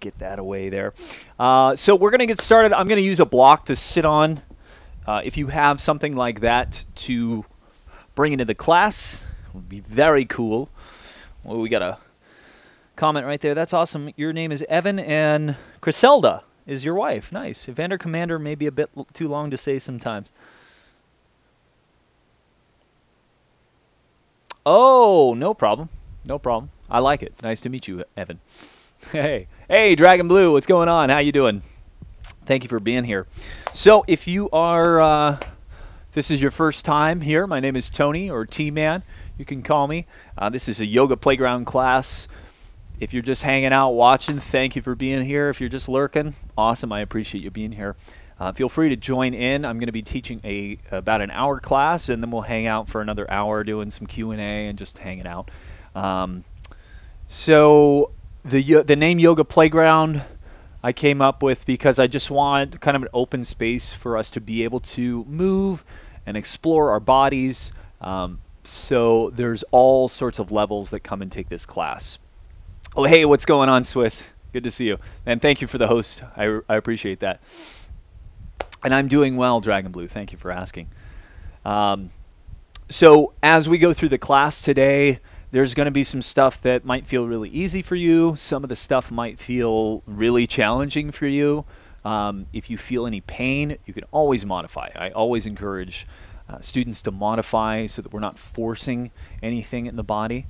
Get that away there. So we're going to get started. I'm going to use a block to sit on. If you have something like that to bring into the class, it would be very cool. Well, we got a comment right there. That's awesome. Your name is Evan, and Griselda is your wife. Nice. Evander Commander may be a bit too long to say sometimes. Oh, no problem. No problem. I like it. Nice to meet you, Evan. Hey. Hey, Dragon Blue. What's going on? How you doing? Thank you for being here. So if you are, this is your first time here, my name is Tony, or T-Man. You can call me. This is a yoga playground class. If you're just hanging out watching, thank you for being here. If you're just lurking, awesome. I appreciate you being here. Feel free to join in. I'm going to be teaching about an hour class, and then we'll hang out for another hour doing some Q&A and just hanging out. So the name Yoga Playground I came up with because I just want kind of an open space for us to be able to move and explore our bodies. So there's all sorts of levels that come and take this class. Oh, hey, what's going on, Swiss? Good to see you. And thank you for the host. I appreciate that. And I'm doing well, Dragon Blue. Thank you for asking. So as we go through the class today, there's going to be some stuff that might feel really easy for you. Some of the stuff might feel really challenging for you. If you feel any pain, you can always modify. I always encourage students to modify so that we're not forcing anything in the body.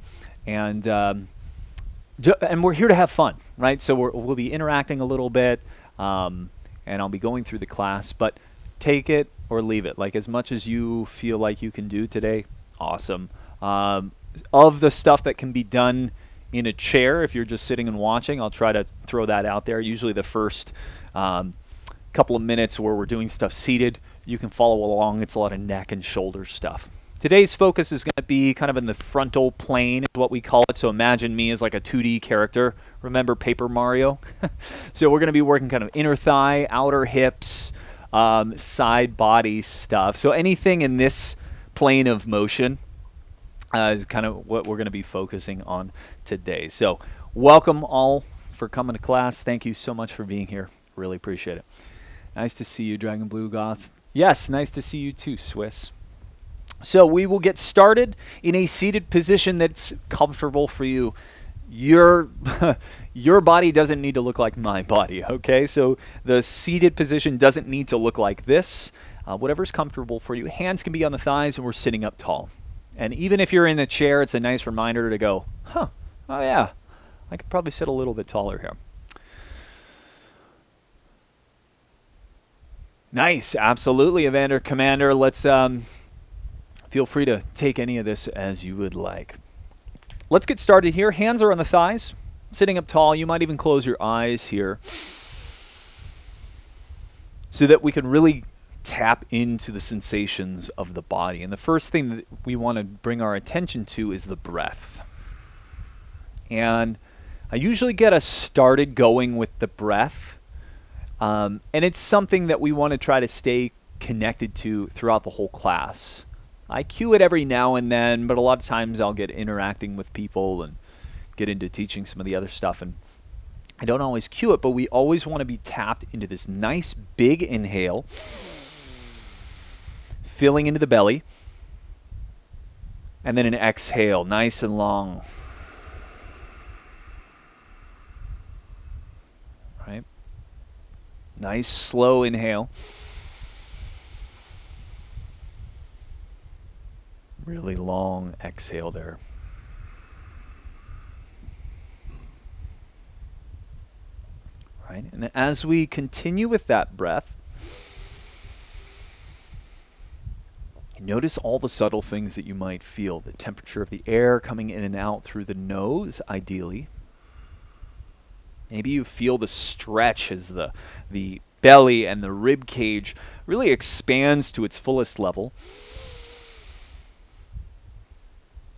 And we're here to have fun, right? So we'll be interacting a little bit. And I'll be going through the class, but take it or leave it. Like, as much as you feel like you can do today, awesome. Of the stuff that can be done in a chair, if you're just sitting and watching, I'll try to throw that out there. Usually the first couple of minutes where we're doing stuff seated, you can follow along. It's a lot of neck and shoulder stuff. Today's focus is going to be kind of in the frontal plane, is what we call it. So imagine me as like a 2D character. Remember Paper Mario? So we're going to be working kind of inner thigh, outer hips, side body stuff. So anything in this plane of motion is kind of what we're going to be focusing on today. So welcome all for coming to class. Thank you so much for being here. Really appreciate it. Nice to see you, Dragon Blue Goth. Yes, nice to see you too, Swiss. So we will get started in a seated position that's comfortable for you. Your body doesn't need to look like my body, okay? So the seated position doesn't need to look like this. Whatever's comfortable for you. Hands can be on the thighs, and we're sitting up tall. And even if you're in the chair, it's a nice reminder to go, oh yeah, I could probably sit a little bit taller here. Nice, absolutely, Evander Commander. Let's feel free to take any of this as you would like. Let's get started here. Hands are on the thighs, sitting up tall. You might even close your eyes here so that we can really tap into the sensations of the body. And the first thing that we want to bring our attention to is the breath. And I usually get us started going with the breath. And it's something that we want to try to stay connected to throughout the whole class. I cue it every now and then, but a lot of times I'll get interacting with people and get into teaching some of the other stuff. And I don't always cue it, but we always want to be tapped into this nice big inhale, filling into the belly, and then an exhale, nice and long. Right? Nice slow inhale. Really long exhale there. Right? And as we continue with that breath, notice all the subtle things that you might feel. The temperature of the air coming in and out through the nose, ideally. Maybe you feel the stretch as the belly and the rib cage really expands to its fullest level.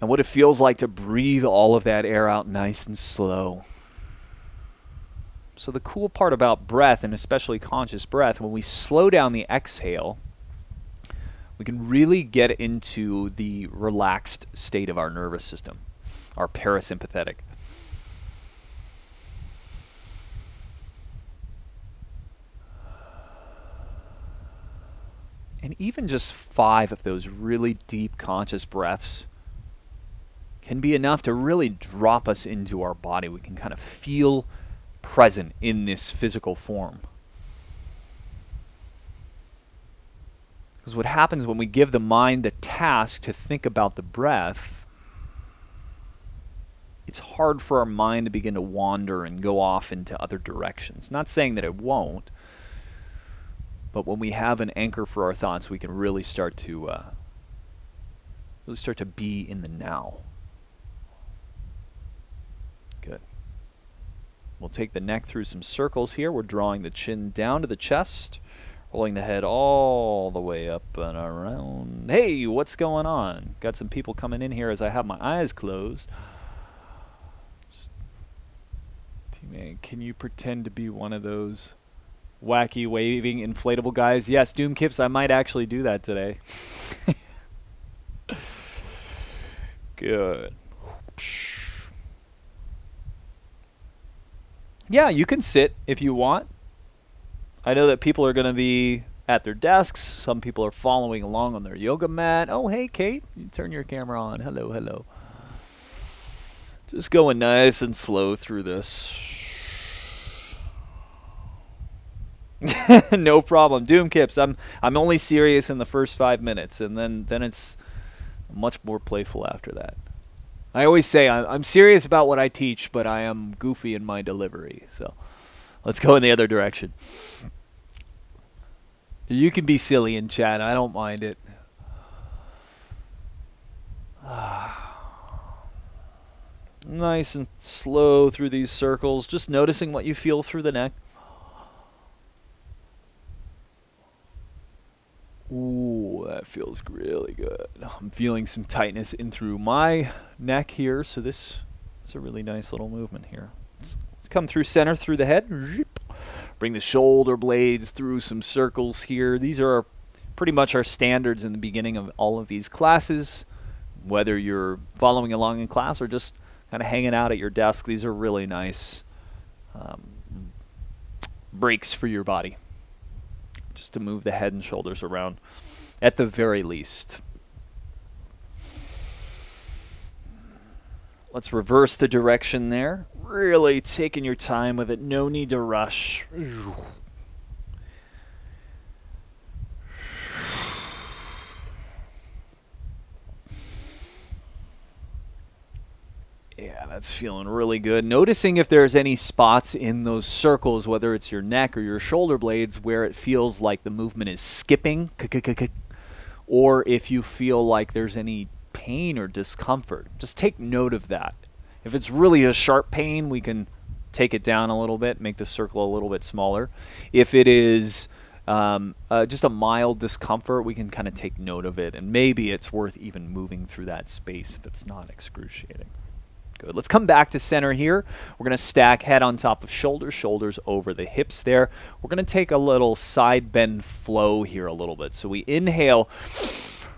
And what it feels like to breathe all of that air out nice and slow. So the cool part about breath, and especially conscious breath, when we slow down the exhale, we can really get into the relaxed state of our nervous system, our parasympathetic. And even just 5 of those really deep conscious breaths can be enough to really drop us into our body. We can kind of feel present in this physical form. Because what happens when we give the mind the task to think about the breath, it's hard for our mind to begin to wander and go off into other directions. Not saying that it won't, but when we have an anchor for our thoughts, we can really start to be in the now. Good. We'll take the neck through some circles here. We're drawing the chin down to the chest, rolling the head all the way up and around. Hey, what's going on? Got some people coming in here as I have my eyes closed. Teammate, can you pretend to be one of those wacky waving inflatable guys? Yes, Doomkips, I might actually do that today. Good. Yeah, you can sit if you want. I know that people are going to be at their desks. Some people are following along on their yoga mat. Oh, hey, Kate. You turn your camera on. Hello, hello. Just going nice and slow through this. No problem. Doomkips, I'm only serious in the first 5 minutes, and then it's much more playful after that. I always say I'm serious about what I teach, but I am goofy in my delivery. So let's go in the other direction. You can be silly in chat. I don't mind it. Nice and slow through these circles, just noticing what you feel through the neck. Ooh, that feels really good. I'm feeling some tightness in through my neck here, so this is a really nice little movement here. Let's come through center, through the head. Bring the shoulder blades through some circles here. These are pretty much our standards in the beginning of all of these classes. Whether you're following along in class or just kind of hanging out at your desk, these are really nice breaks for your body, just to move the head and shoulders around at the very least. Let's reverse the direction there. Really taking your time with it. No need to rush. Yeah, that's feeling really good. Noticing if there's any spots in those circles, whether it's your neck or your shoulder blades, where it feels like the movement is skipping, or if you feel like there's any pain or discomfort. Just take note of that. If it's really a sharp pain, we can take it down a little bit, make the circle a little bit smaller. If it is just a mild discomfort, we can kind of take note of it, and maybe it's worth even moving through that space if it's not excruciating. Good. Let's come back to center here. We're going to stack head on top of shoulders, shoulders over the hips there. We're going to take a little side bend flow here a little bit. So we inhale,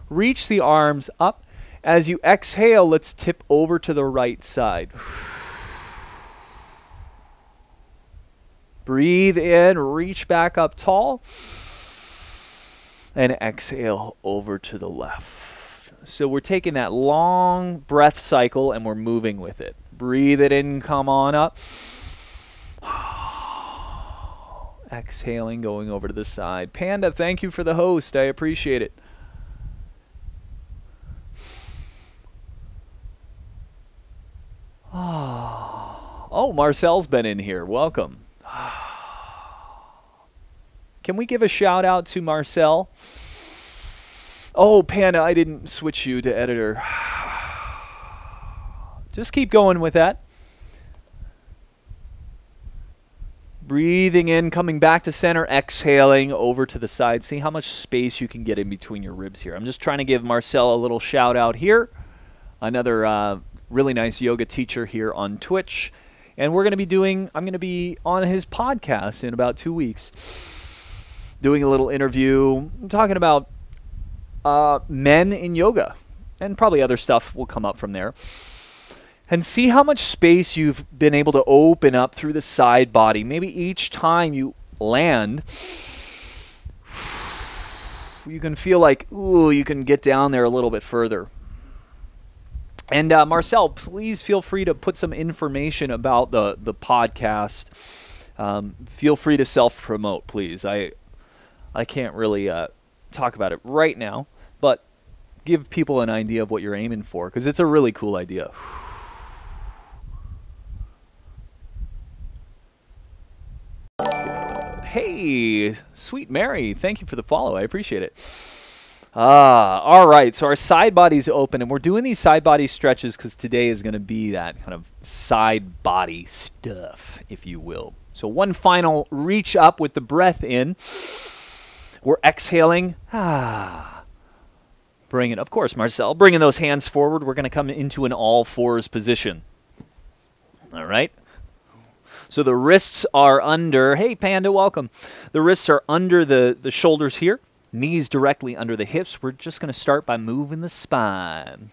reach the arms up. As you exhale, let's tip over to the right side. Breathe in, reach back up tall, and exhale over to the left. So we're taking that long breath cycle and we're moving with it. Breathe it in, come on up. Exhaling, going over to the side. Panda, thank you for the host. I appreciate it. Oh, Marcel's been in here. Welcome. Can we give a shout out to Marcel? Oh, Panda, I didn't switch you to editor. Just keep going with that. Breathing in, coming back to center, exhaling over to the side. See how much space you can get in between your ribs here. I'm just trying to give Marcel a little shout out here. Another really nice yoga teacher here on Twitch. And we're going to be doing, I'm going to be on his podcast in about 2 weeks. Doing a little interview, talking about men in yoga, and probably other stuff will come up from there, and see how much space you've been able to open up through the side body. Maybe each time you land, you can feel like, ooh, you can get down there a little bit further. And Marcel, please feel free to put some information about the podcast. Feel free to self-promote, please. I can't really talk about it right now, but give people an idea of what you're aiming for, because it's a really cool idea. Hey, Sweet Mary, thank you for the follow. I appreciate it. All right, so our side body's open, and we're doing these side body stretches because today is going to be that kind of side body stuff, if you will. So one final reach up with the breath in. We're exhaling. Bring it, of course, Marcel, bringing those hands forward. We're going to come into an all fours position. All right. So the wrists are under, hey Panda, welcome. The wrists are under the shoulders here. Knees directly under the hips. We're just going to start by moving the spine.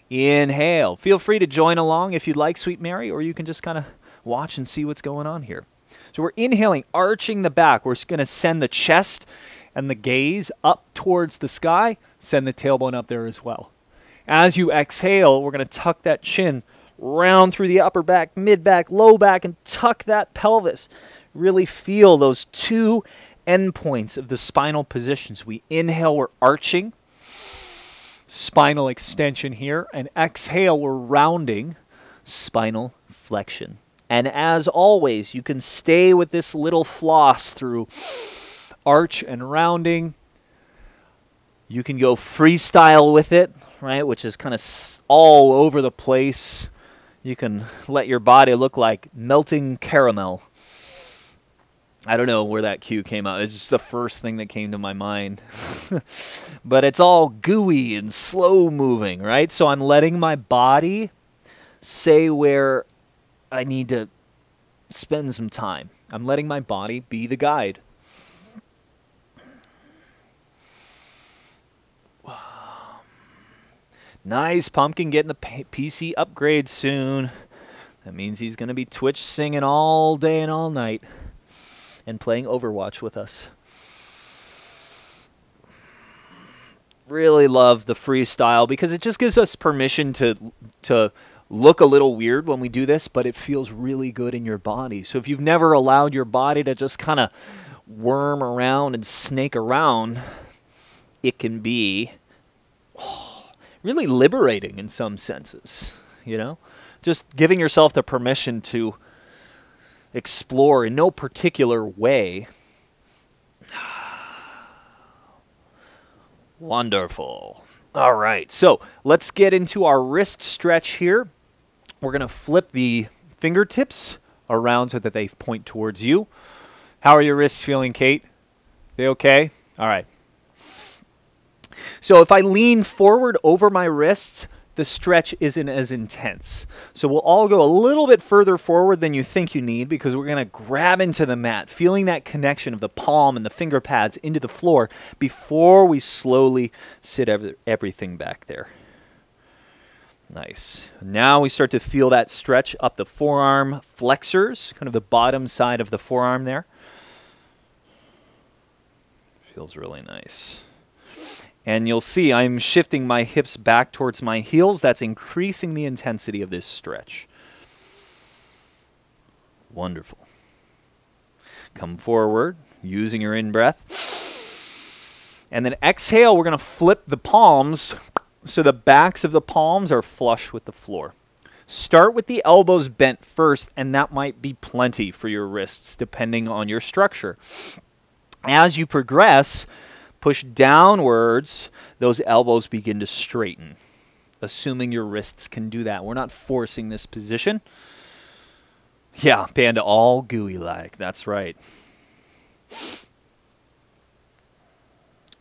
Inhale. Feel free to join along if you'd like, Sweet Mary, or you can just kind of watch and see what's going on here. So we're inhaling, arching the back. We're going to send the chest and the gaze up towards the sky. Send the tailbone up there as well. As you exhale, we're going to tuck that chin round through the upper back, mid back, low back, and tuck that pelvis. Really feel those two endpoints of the spinal positions. We inhale, we're arching, spinal extension here, and exhale, we're rounding, spinal flexion. And as always, you can stay with this little floss through arch and rounding. You can go freestyle with it, right, which is kind of all over the place. You can let your body look like melting caramel. I don't know where that cue came out. It's just the first thing that came to my mind. But it's all gooey and slow moving, right? So I'm letting my body say where I need to spend some time. I'm letting my body be the guide. Nice, Pumpkin getting the PC upgrade soon. That means he's going to be Twitch singing all day and all night and playing Overwatch with us. Really love the freestyle because it just gives us permission to look a little weird when we do this, but it feels really good in your body. So if you've never allowed your body to just kind of worm around and snake around, it can be really liberating in some senses, you know? Just giving yourself the permission to explore in no particular way. Wonderful. All right, so let's get into our wrist stretch here. We're going to flip the fingertips around so that they point towards you. How are your wrists feeling, Kate? They okay? All right. So if I lean forward over my wrists, the stretch isn't as intense. So we'll all go a little bit further forward than you think you need because we're going to grab into the mat, feeling that connection of the palm and the finger pads into the floor before we slowly sit everything back there. Nice. Now we start to feel that stretch up the forearm flexors, kind of the bottom side of the forearm there. Feels really nice. And you'll see I'm shifting my hips back towards my heels. That's increasing the intensity of this stretch. Wonderful. Come forward, using your in-breath. And then exhale, we're going to flip the palms so the backs of the palms are flush with the floor. Start with the elbows bent first, and that might be plenty for your wrists, depending on your structure. As you progress, push downwards, those elbows begin to straighten, assuming your wrists can do that. We're not forcing this position. Yeah, Panda, all gooey-like. That's right.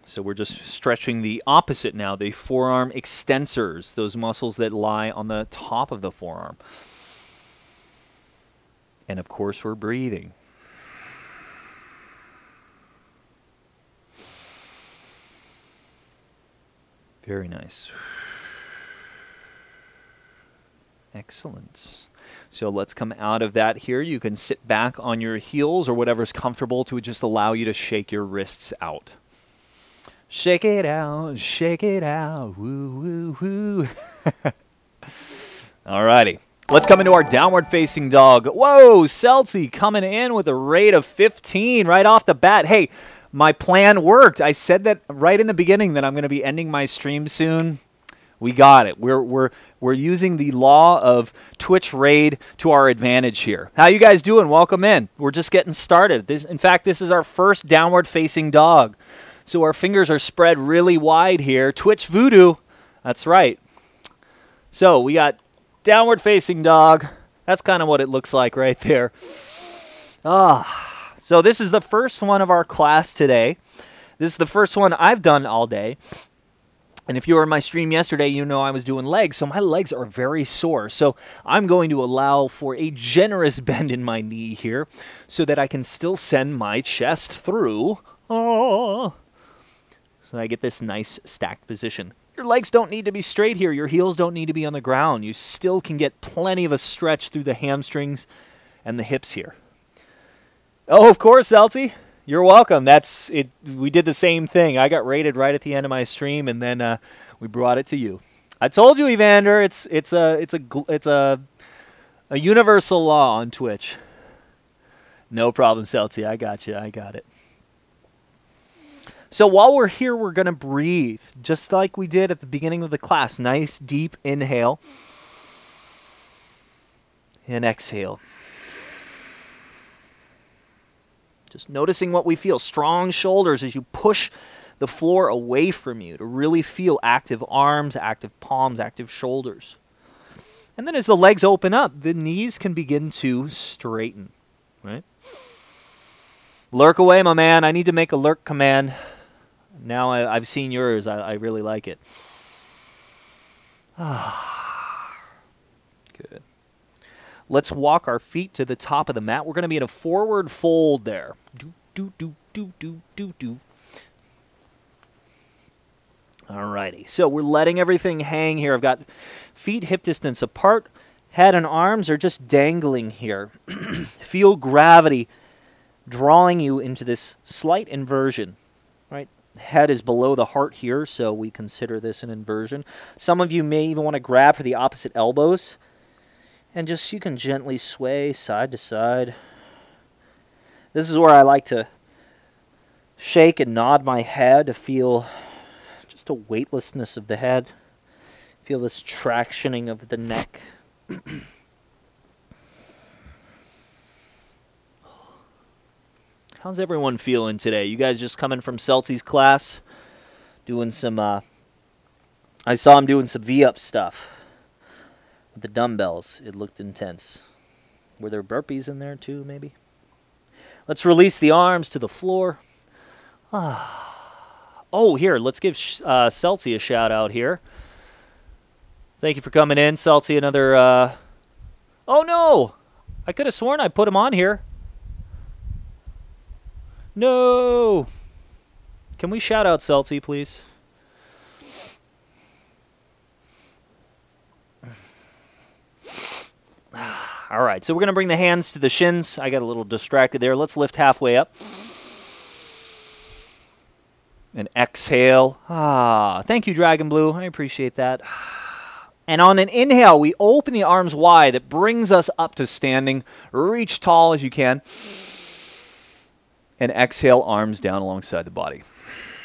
So we're just stretching the opposite now, the forearm extensors, those muscles that lie on the top of the forearm. And, of course, we're breathing. Very nice. Excellent. So let's come out of that here. You can sit back on your heels or whatever's comfortable to just allow you to shake your wrists out. Shake it out, shake it out, woo, woo, woo. Alrighty, let's come into our downward facing dog. Whoa, Celtsy coming in with a rate of 15 right off the bat. Hey, my plan worked. I said that right in the beginning that I'm going to be ending my stream soon. We got it. We're using the law of Twitch raid to our advantage here. How you guys doing? Welcome in. We're just getting started. In fact, this is our first downward facing dog. So our fingers are spread really wide here. Twitch voodoo. That's right. So we got downward facing dog. That's kind of what it looks like right there. So this is the first one of our class today. This is the first one I've done all day. And if you were in my stream yesterday, you know I was doing legs, so my legs are very sore. So I'm going to allow for a generous bend in my knee here so that I can still send my chest through. Oh. So I get this nice stacked position. Your legs don't need to be straight here. Your heels don't need to be on the ground. You still can get plenty of a stretch through the hamstrings and the hips here. Oh, of course, Celtsy. You're welcome. That's it. We did the same thing. I got rated right at the end of my stream, and then we brought it to you. I told you, Evander. It's a universal law on Twitch. No problem, Celtsy. I got you. I got it. So while we're here, we're going to breathe, just like we did at the beginning of the class. Nice, deep inhale. And exhale. Just noticing what we feel. Strong shoulders as you push the floor away from you to really feel active arms, active palms, active shoulders. And then as the legs open up, the knees can begin to straighten. Right? Lurk away, my man. I need to make a lurk command. Now I've seen yours. I really like it. Good. Let's walk our feet to the top of the mat. We're going to be in a forward fold there. Do, do, do, do, do, do, do. Alrighty. So we're letting everything hang here. I've got feet hip distance apart. Head and arms are just dangling here. Feel gravity drawing you into this slight inversion. Right? Head is below the heart here, so we consider this an inversion. Some of you may even want to grab for the opposite elbows. And just, you can gently sway side to side. This is where I like to shake and nod my head to feel just a weightlessness of the head. Feel this tractioning of the neck. How's everyone feeling today? You guys just coming from Celtsy's class? Doing some, I saw him doing some V-up stuff. With the dumbbells. It looked intense. Were there burpees in there too, maybe? Let's release the arms to the floor. Oh, here, let's give Celtsy a shout out here. Thank you for coming in, Celtsy. Another, oh no! I could have sworn I put him on here. No! Can we shout out Celtsy, please? All right, so we're going to bring the hands to the shins. I got a little distracted there. Let's lift halfway up. And exhale. Thank you, Dragon Blue. I appreciate that. And on an inhale, we open the arms wide. That brings us up to standing. Reach tall as you can. And exhale, arms down alongside the body.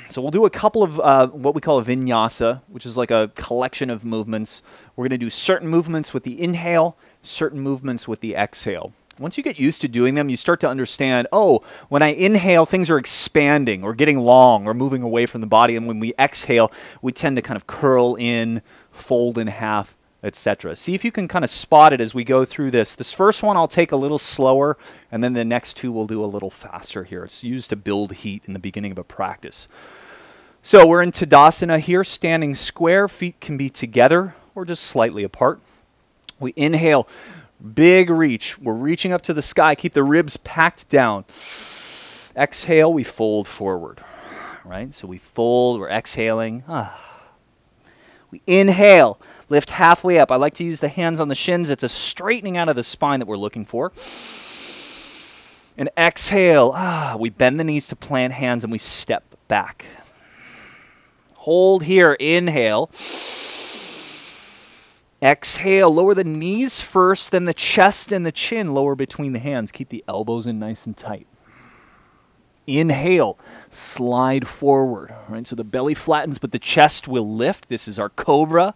So we'll do a couple of what we call a vinyasa, which is like a collection of movements. We're going to do certain movements with the inhale, certain movements with the exhale. Once you get used to doing them, you start to understand, oh, when I inhale, things are expanding or getting long or moving away from the body. And when we exhale, we tend to kind of curl in, fold in half, etc. See if you can kind of spot it as we go through this. This first one I'll take a little slower, and then the next two we'll do a little faster here. It's used to build heat in the beginning of a practice. So we're in Tadasana here, standing square. Feet can be together or just slightly apart. We inhale, big reach. We're reaching up to the sky. Keep the ribs packed down. Exhale, we fold forward. Right? So we fold, we're exhaling. We inhale, lift halfway up. I like to use the hands on the shins. It's a straightening out of the spine that we're looking for. And exhale, we bend the knees to plant hands and we step back. Hold here. Inhale. Exhale. Lower the knees first, then the chest and the chin lower between the hands. Keep the elbows in nice and tight. Inhale. Slide forward. All right, so the belly flattens, but the chest will lift. This is our cobra.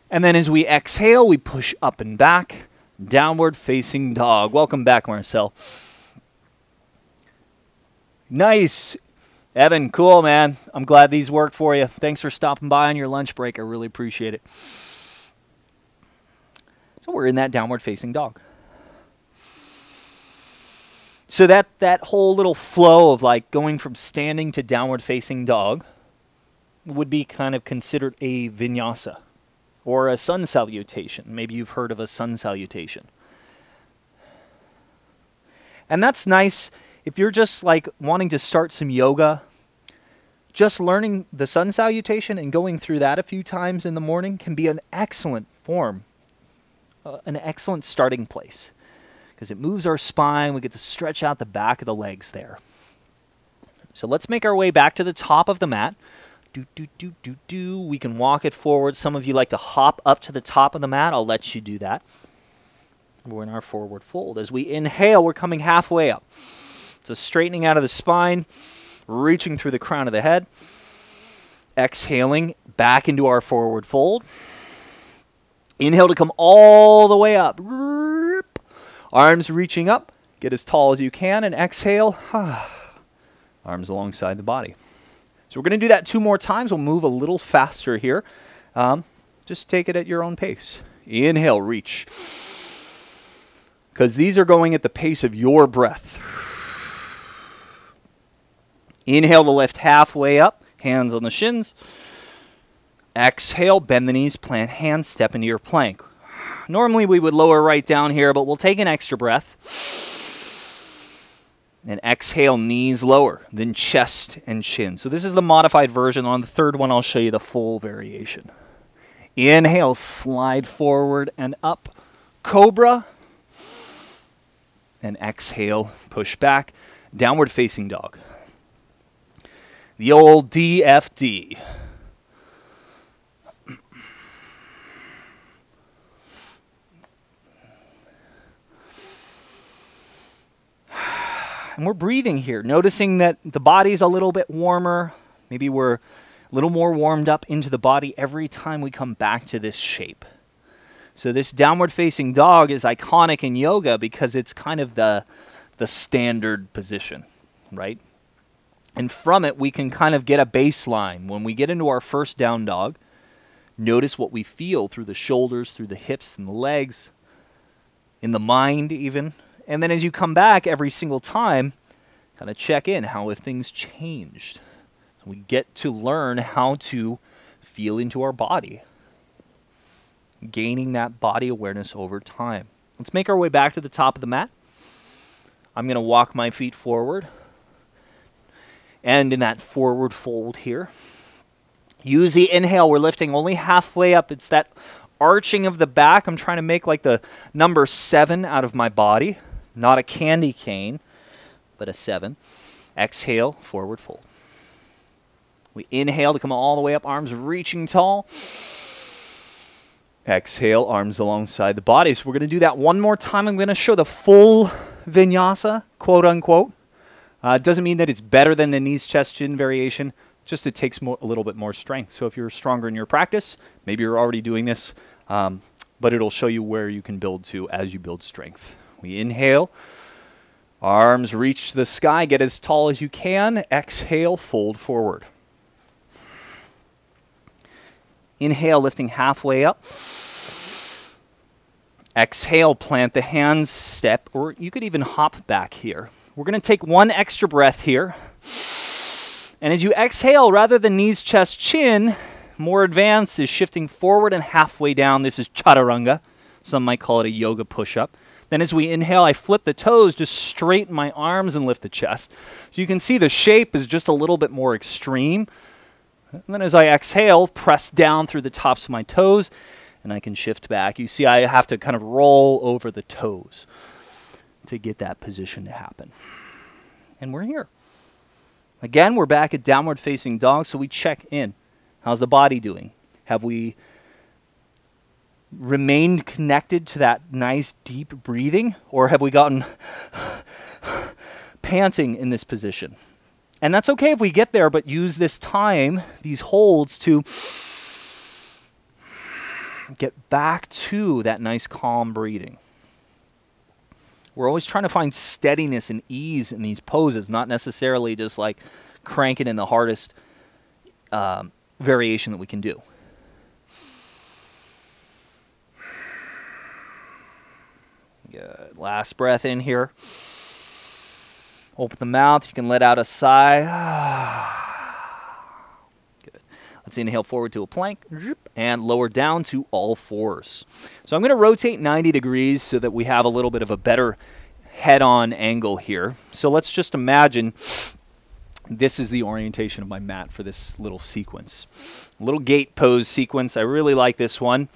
And then as we exhale, we push up and back. Downward facing dog. Welcome back, Marcel. Nice. Evan, cool, man. I'm glad these worked for you. Thanks for stopping by on your lunch break. I really appreciate it. So we're in that downward facing dog. So that whole little flow of like going from standing to downward facing dog would be kind of considered a vinyasa or a sun salutation. Maybe you've heard of a sun salutation. And that's nice if you're just like wanting to start some yoga. Just learning the sun salutation and going through that a few times in the morning can be an excellent form, an excellent starting place, because it moves our spine. We get to stretch out the back of the legs there. So let's make our way back to the top of the mat. We can walk it forward. Some of you like to hop up to the top of the mat. I'll let you do that. We're in our forward fold. As we inhale, we're coming halfway up. So straightening out of the spine, reaching through the crown of the head. Exhaling back into our forward fold. Inhale to come all the way up. Arms reaching up. Get as tall as you can. And exhale. Arms alongside the body. So we're going to do that 2 more times. We'll move a little faster here. Just take it at your own pace. Inhale, reach. Because these are going at the pace of your breath. Inhale to lift halfway up, hands on the shins. Exhale, bend the knees, plant hands, step into your plank. Normally we would lower right down here, but we'll take an extra breath. And exhale, knees lower, then chest and chin. So this is the modified version. On the third one, I'll show you the full variation. Inhale, slide forward and up, cobra. And exhale, push back, downward facing dog. The old DFD. And we're breathing here, noticing that the body's a little bit warmer. Maybe we're a little more warmed up into the body every time we come back to this shape. So this downward facing dog is iconic in yoga because it's kind of the standard position, right? And from it, we can kind of get a baseline. When we get into our first down dog, notice what we feel through the shoulders, through the hips and the legs, in the mind even. And then as you come back every single time, kind of check in. How have things changed? We get to learn how to feel into our body, gaining that body awareness over time. Let's make our way back to the top of the mat. I'm going to walk my feet forward. And in that forward fold here, use the inhale. We're lifting only halfway up. It's that arching of the back. I'm trying to make like the number 7 out of my body. Not a candy cane, but a 7. Exhale, forward fold. We inhale to come all the way up, arms reaching tall. Exhale, arms alongside the body. So we're going to do that one more time. I'm going to show the full vinyasa, quote unquote. It doesn't mean that it's better than the knees, chest, chin variation. Just it takes a little bit more strength. So if you're stronger in your practice, maybe you're already doing this, but it'll show you where you can build to as you build strength. We inhale, arms reach to the sky, get as tall as you can. Exhale, fold forward. Inhale, lifting halfway up. Exhale, plant the hands, step, or you could even hop back here. We're going to take one extra breath here. And as you exhale, rather than knees, chest, chin, more advanced is shifting forward and halfway down. This is chaturanga. Some might call it a yoga push-up. Then as we inhale, I flip the toes, just straighten my arms and lift the chest. So you can see the shape is just a little bit more extreme. And then as I exhale, press down through the tops of my toes, and I can shift back. You see I have to kind of roll over the toes to get that position to happen. And we're here. Again, we're back at downward facing dog, so we check in. How's the body doing? Have we remained connected to that nice deep breathing, or have we gotten panting in this position? And that's okay if we get there, but use this time, these holds, to get back to that nice calm breathing. We're always trying to find steadiness and ease in these poses, not necessarily just like cranking in the hardest variation that we can do. Good. Last breath in here. Open the mouth. You can let out a sigh. Good. Let's inhale forward to a plank and lower down to all fours. So I'm going to rotate 90 degrees so that we have a little bit of a better head-on angle here. So let's just imagine this is the orientation of my mat for this little sequence. A little gate pose sequence. I really like this one.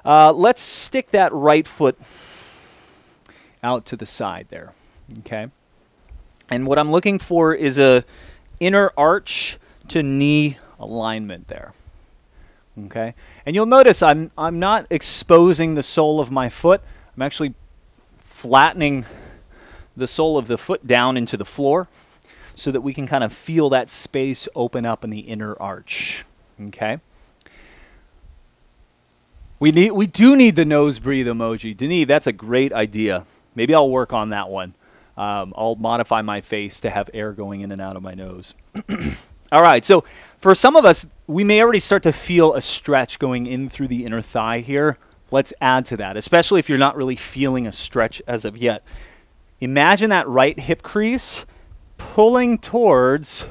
Let's stick that right foot out to the side there, okay? And what I'm looking for is a inner arch to knee alignment there, okay? And you'll notice I'm not exposing the sole of my foot. I'm actually flattening the sole of the foot down into the floor so that we can kind of feel that space open up in the inner arch, okay? We do need the nose breathe emoji. Denis, that's a great idea. Maybe I'll work on that one. I'll modify my face to have air going in and out of my nose. All right, so for some of us, we may already start to feel a stretch going in through the inner thigh here. Let's add to that, especially if you're not really feeling a stretch as of yet. Imagine that right hip crease pulling towards,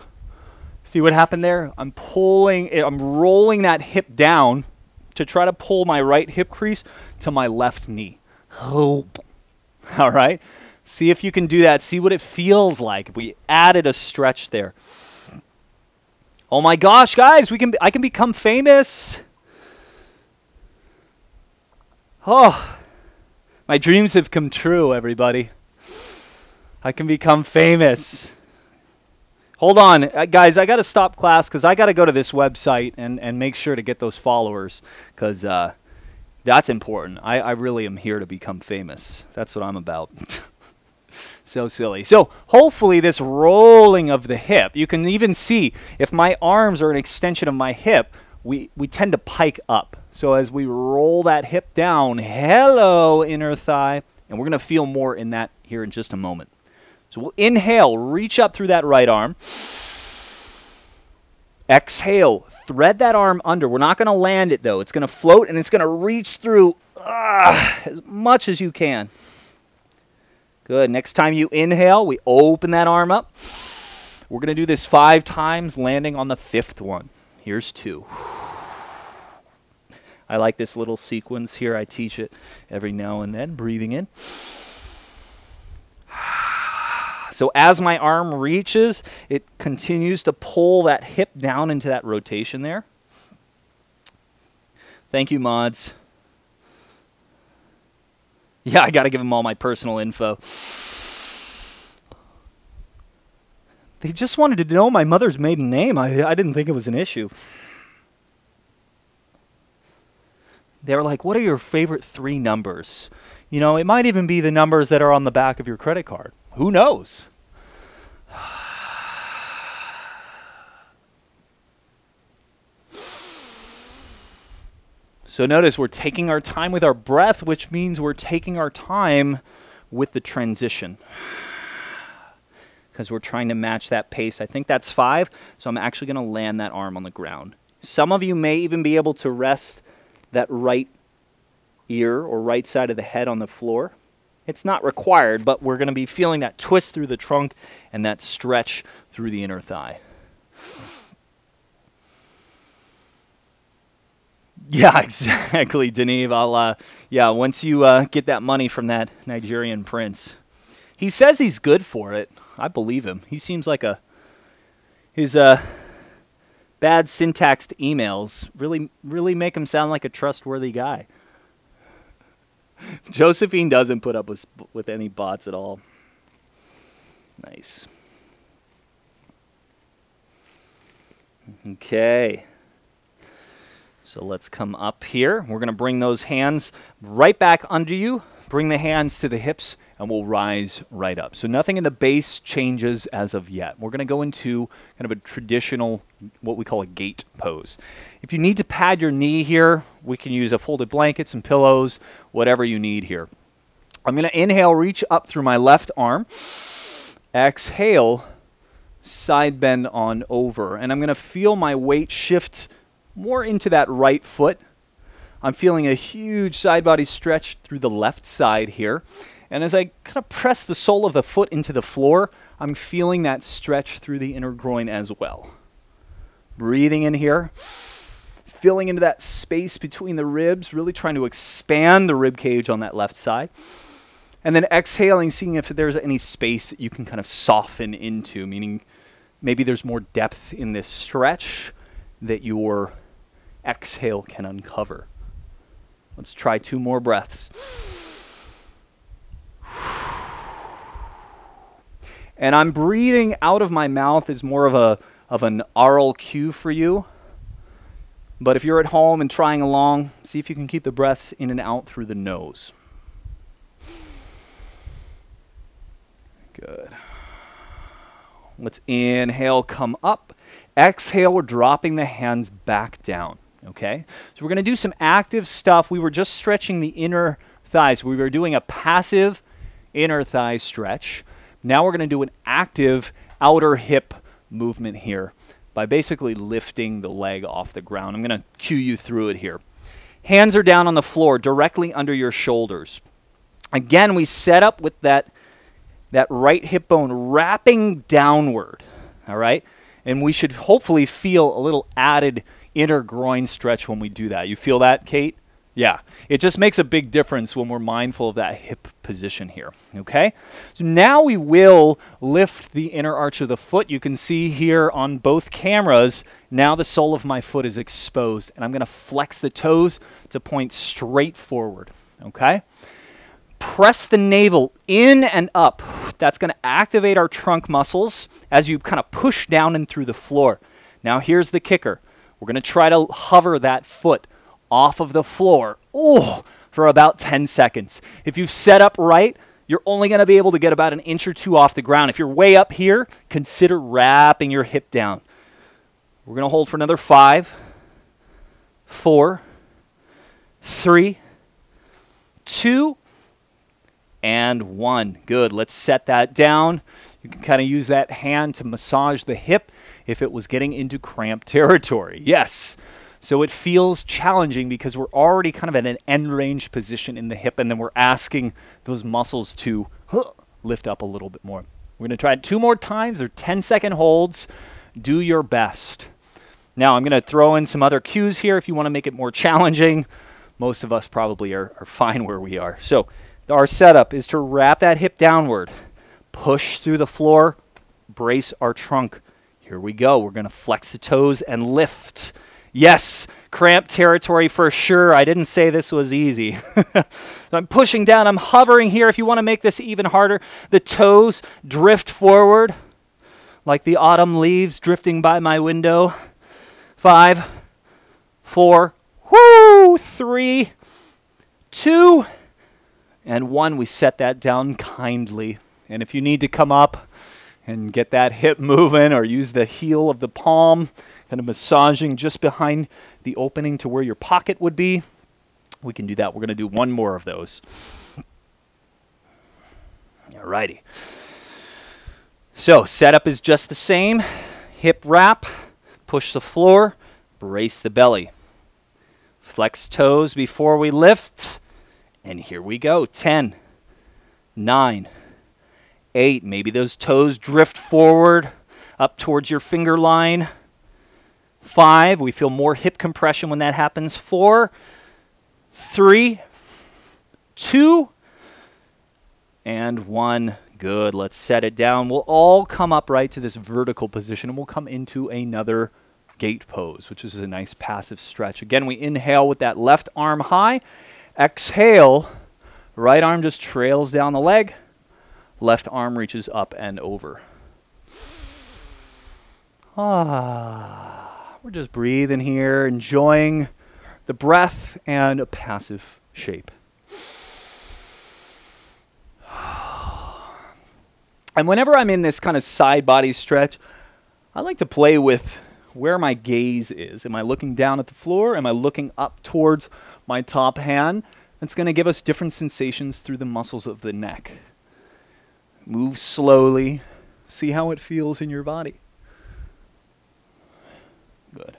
see what happened there? I'm rolling that hip down to try to pull my right hip crease to my left knee. Hope. All right, see if you can do that. See what it feels like if we added a stretch there. Oh my gosh, guys, I can become famous. Oh, my dreams have come true, everybody. I can become famous. Hold on, guys, I got to stop class because I got to go to this website and make sure to get those followers because that's important. I really am here to become famous. That's what I'm about. So silly. So hopefully this rolling of the hip, you can even see if my arms are an extension of my hip, we tend to pike up. So as we roll that hip down, hello, inner thigh, and we're going to feel more in that here in just a moment. So we'll inhale, reach up through that right arm. Exhale, thread that arm under. We're not going to land it, though. It's going to float, and it's going to reach through as much as you can. Good. Next time you inhale, we open that arm up. We're going to do this 5 times, landing on the 5th one. Here's 2. I like this little sequence here. I teach it every now and then. Breathing in. So as my arm reaches, it continues to pull that hip down into that rotation there. Thank you, mods. Yeah, I got to give them all my personal info. They just wanted to know my mother's maiden name. I didn't think it was an issue. They were like, what are your favorite 3 numbers? You know, it might even be the numbers that are on the back of your credit card. Who knows? So notice we're taking our time with our breath, which means we're taking our time with the transition. Because we're trying to match that pace. I think that's 5, so I'm actually going to land that arm on the ground. Some of you may even be able to rest that right ear or right side of the head on the floor. It's not required, but we're going to be feeling that twist through the trunk and that stretch through the inner thigh. Yeah, exactly, Denis. Yeah, once you get that money from that Nigerian prince. He says he's good for it. I believe him. He seems like his bad syntaxed emails really make him sound like a trustworthy guy. Josephine doesn't put up with any bots at all. Nice. Okay. So let's come up here. We're going to bring those hands right back under you. Bring the hands to the hips, and we'll rise right up. So nothing in the base changes as of yet. We're going to go into kind of a traditional, what we call a gate pose. If you need to pad your knee here, we can use a folded blanket, some pillows, whatever you need here. I'm going to inhale, reach up through my left arm. Exhale, side bend on over. And I'm going to feel my weight shift more into that right foot. I'm feeling a huge side body stretch through the left side here. And as I kind of press the sole of the foot into the floor, I'm feeling that stretch through the inner groin as well. Breathing in here, filling into that space between the ribs, really trying to expand the rib cage on that left side. And then exhaling, seeing if there's any space that you can kind of soften into, meaning maybe there's more depth in this stretch that your exhale can uncover. Let's try 2 more breaths. And I'm breathing out of my mouth as more of an aural cue for you. But if you're at home and trying along, see if you can keep the breaths in and out through the nose. Good. Let's inhale, come up. Exhale, we're dropping the hands back down. Okay? So we're going to do some active stuff. We were just stretching the inner thighs. We were doing a passive inner thigh stretch. Now we're going to do an active outer hip movement here by basically lifting the leg off the ground. I'm going to cue you through it here. Hands are down on the floor, directly under your shoulders. Again, we set up with that right hip bone wrapping downward, all right? And we should hopefully feel a little added inner groin stretch when we do that. You feel that, Kate? Yeah. It just makes a big difference when we're mindful of that hip position here, okay? So now we will lift the inner arch of the foot. You can see here on both cameras, now the sole of my foot is exposed, and I'm going to flex the toes to point straight forward, okay? Press the navel in and up. That's going to activate our trunk muscles as you kind of push down and through the floor. Now here's the kicker. We're going to try to hover that foot off of the floor for about 10 seconds. If you've set up right, you're only going to be able to get about an inch or 2 off the ground. If you're way up here, consider wrapping your hip down. We're going to hold for another 5, 4, 3, 2, and 1. Good. Let's set that down. You can kind of use that hand to massage the hip if it was getting into cramp territory. Yes. So it feels challenging because we're already kind of at an end range position in the hip, and then we're asking those muscles to lift up a little bit more. We're going to try it 2 more times. They're 10-second holds. Do your best. Now I'm going to throw in some other cues here if you want to make it more challenging. Most of us probably are fine where we are. So our setup is to wrap that hip downward, push through the floor, brace our trunk. Here we go. We're going to flex the toes and lift. Yes, cramp territory for sure. I didn't say this was easy. So I'm pushing down. I'm hovering here. If you want to make this even harder, the toes drift forward like the autumn leaves drifting by my window. 5, 4, 3, 2, and 1. We set that down kindly. And if you need to come up and get that hip moving or use the heel of the palm, kind of massaging just behind the opening to where your pocket would be, we can do that. We're going to do 1 more of those. Alrighty. So setup is just the same. Hip wrap, push the floor, brace the belly. Flex toes before we lift. And here we go. 10, 9, 8. Maybe those toes drift forward up towards your finger line. 5. We feel more hip compression when that happens. 4, 3, 2, and 1. Good. Let's set it down. We'll all come up right to this vertical position, and we'll come into another gate pose, which is a nice passive stretch. Again, we inhale with that left arm high. Exhale, right arm just trails down the leg. Left arm reaches up and over. We're just breathing here, enjoying the breath and a passive shape. And whenever I'm in this kind of side body stretch, I like to play with where my gaze is. Am I looking down at the floor? Am I looking up towards my top hand? It's going to give us different sensations through the muscles of the neck. Move slowly. See how it feels in your body. Good.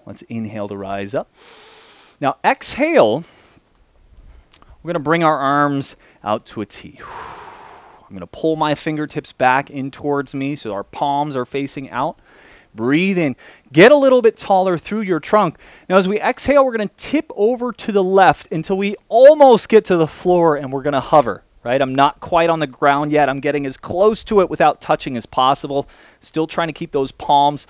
Let's inhale to rise up. Now exhale. We're going to bring our arms out to a T. I'm going to pull my fingertips back in towards me so our palms are facing out. Breathe in. Get a little bit taller through your trunk. Now as we exhale, we're going to tip over to the left until we almost get to the floor, and we're going to hover. Right? I'm not quite on the ground yet. I'm getting as close to it without touching as possible. Still trying to keep those palms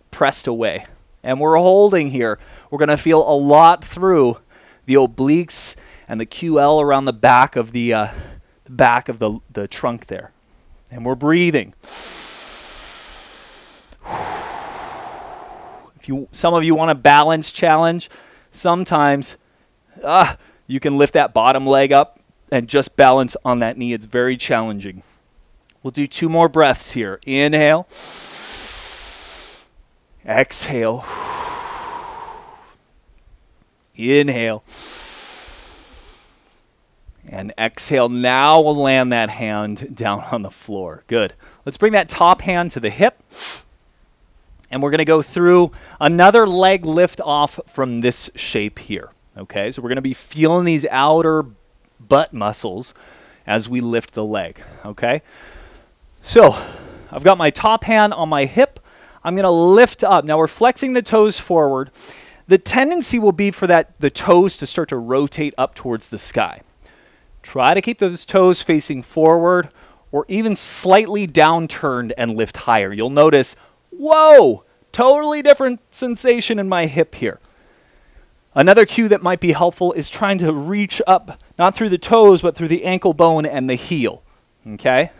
pressed away. And we're holding here. We're going to feel a lot through the obliques and the QL around the back of the trunk there. And we're breathing. Some of you want a balance challenge, sometimes you can lift that bottom leg up and just balance on that knee. It's very challenging. We'll do 2 more breaths here. Inhale. Exhale. Inhale. And exhale. Now we'll land that hand down on the floor. Good. Let's bring that top hand to the hip. And we're going to go through another leg lift off from this shape here. Okay, so we're going to be feeling these outer butt muscles as we lift the leg. Okay, so I've got my top hand on my hip. I'm going to lift up. Now we're flexing the toes forward. The tendency will be for the toes to start to rotate up towards the sky. Try to keep those toes facing forward or even slightly downturned and lift higher. You'll notice, whoa, totally different sensation in my hip here. Another cue that might be helpful is trying to reach up, not through the toes, but through the ankle bone and the heel. Okay?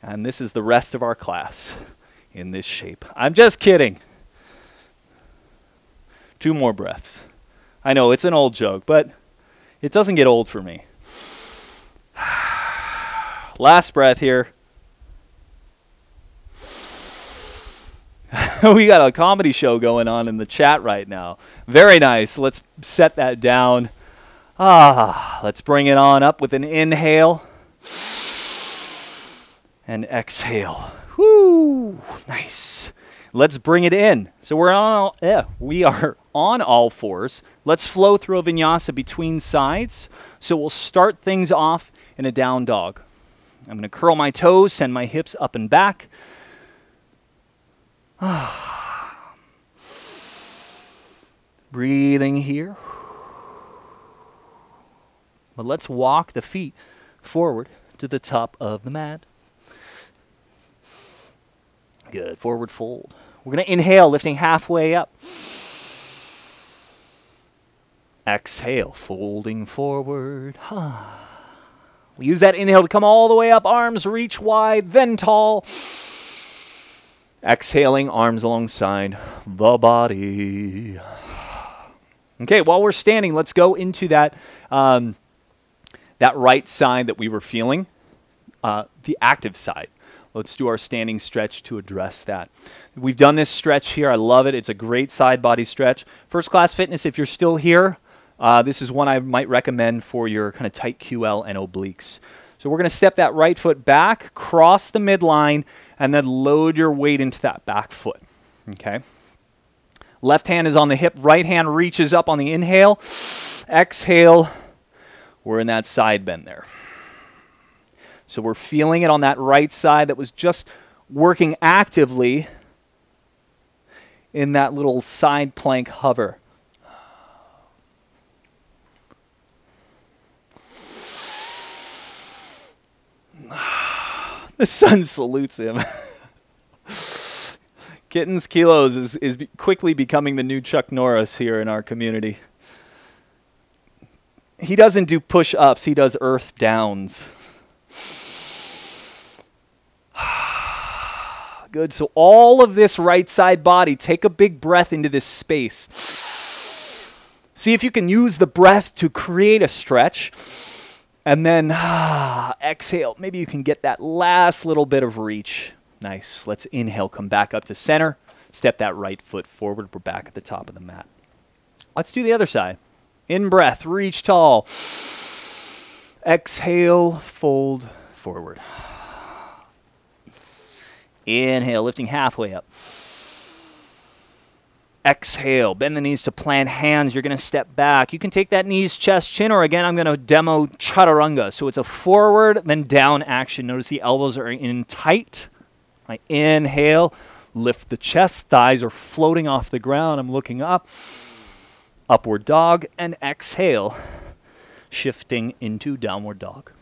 And this is the rest of our class in this shape. I'm just kidding. 2 more breaths. I know it's an old joke, but it doesn't get old for me. Last breath here. We got a comedy show going on in the chat right now. Very nice. Let's set that down. Let's bring it on up with an inhale and exhale. Whoo, nice. Let's bring it in. So we are on all fours. Let's flow through a vinyasa between sides. So we'll start things off in a down dog. I'm going to curl my toes, send my hips up and back. Breathing here. But let's walk the feet forward to the top of the mat. Good. Forward fold. We're going to inhale, lifting halfway up. Exhale, folding forward. We use that inhale to come all the way up. Arms reach wide, then tall. Exhaling, arms alongside the body. Okay, while we're standing, let's go into that right side that we were feeling, the active side. Let's do our standing stretch to address that. We've done this stretch here. I love it. It's a great side body stretch. First Class Fitness, if you're still here, this is one I might recommend for your kind of tight QL and obliques. So we're going to step that right foot back, cross the midline, and then load your weight into that back foot. Okay. Left hand is on the hip. Right hand reaches up on the inhale. Exhale. We're in that side bend there. So we're feeling it on that right side that was just working actively in that little side plank hover. The sun salutes him. Kittens Kilos is quickly becoming the new Chuck Norris here in our community. He doesn't do push-ups, he does earth downs. Good. So all of this right side body, take a big breath into this space. See if you can use the breath to create a stretch. And then exhale. Maybe you can get that last little bit of reach. Nice. Let's inhale, come back up to center. Step that right foot forward. We're back at the top of the mat. Let's do the other side. In breath, reach tall. Exhale, fold forward. Inhale, lifting halfway up. Exhale, bend the knees to plant hands. You're going to step back. You can take that knees, chest, chin, or again, I'm going to demo chaturanga. So it's a forward, then down action. Notice the elbows are in tight. I inhale, lift the chest. Thighs are floating off the ground. I'm looking up. Upward dog, and exhale, shifting into downward dog.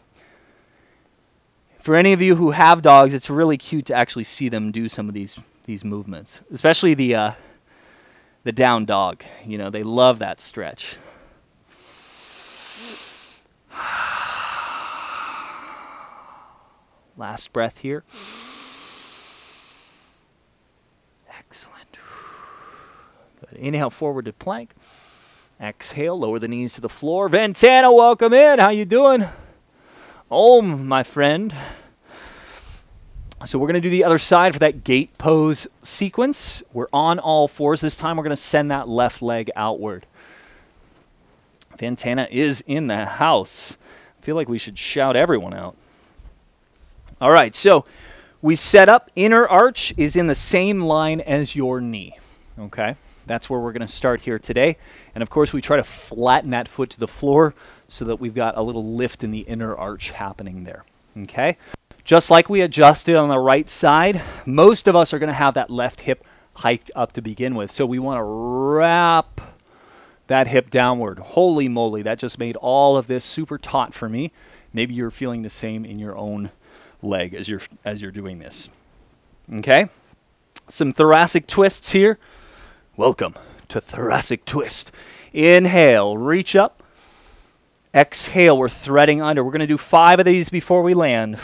For any of you who have dogs, it's really cute to actually see them do some of these movements, especially the down dog. You know, they love that stretch. Last breath here. Excellent. Good. Inhale forward to plank. Exhale, lower the knees to the floor. Ventana, welcome in. How you doing? Om, my friend. So we're going to do the other side for that gate pose sequence. We're on all fours. This time we're going to send that left leg outward. Ventana is in the house. I feel like we should shout everyone out. All right, so we set up. Inner arch is in the same line as your knee. Okay, that's where we're going to start here today. And of course, we try to flatten that foot to the floor so that we've got a little lift in the inner arch happening there. Okay. Just like we adjusted on the right side, most of us are going to have that left hip hiked up to begin with. So we want to wrap that hip downward. Holy moly, that just made all of this super taut for me. Maybe you're feeling the same in your own leg as you're doing this. Okay? Some thoracic twists here. Welcome to thoracic twist. Inhale, reach up. Exhale, we're threading under. We're going to do 5 of these before we land.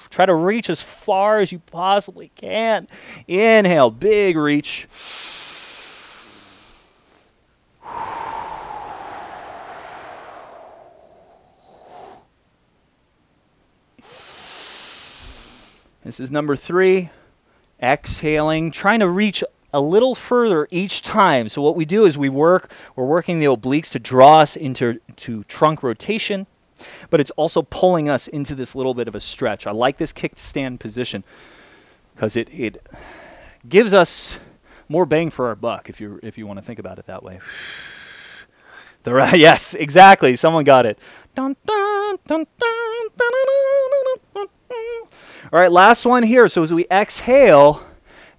Try to reach as far as you possibly can. Inhale, big reach. This is number 3. Exhaling, trying to reach a little further each time. So what we do is we're working the obliques to draw us into trunk rotation. But it's also pulling us into this little bit of a stretch. I like this kickstand position because it gives us more bang for our buck if you want to think about it that way. Yes, exactly. Someone got it. Dun, dun, dun, dun, dun, dun, dun, dun. All right, last one here. So as we exhale,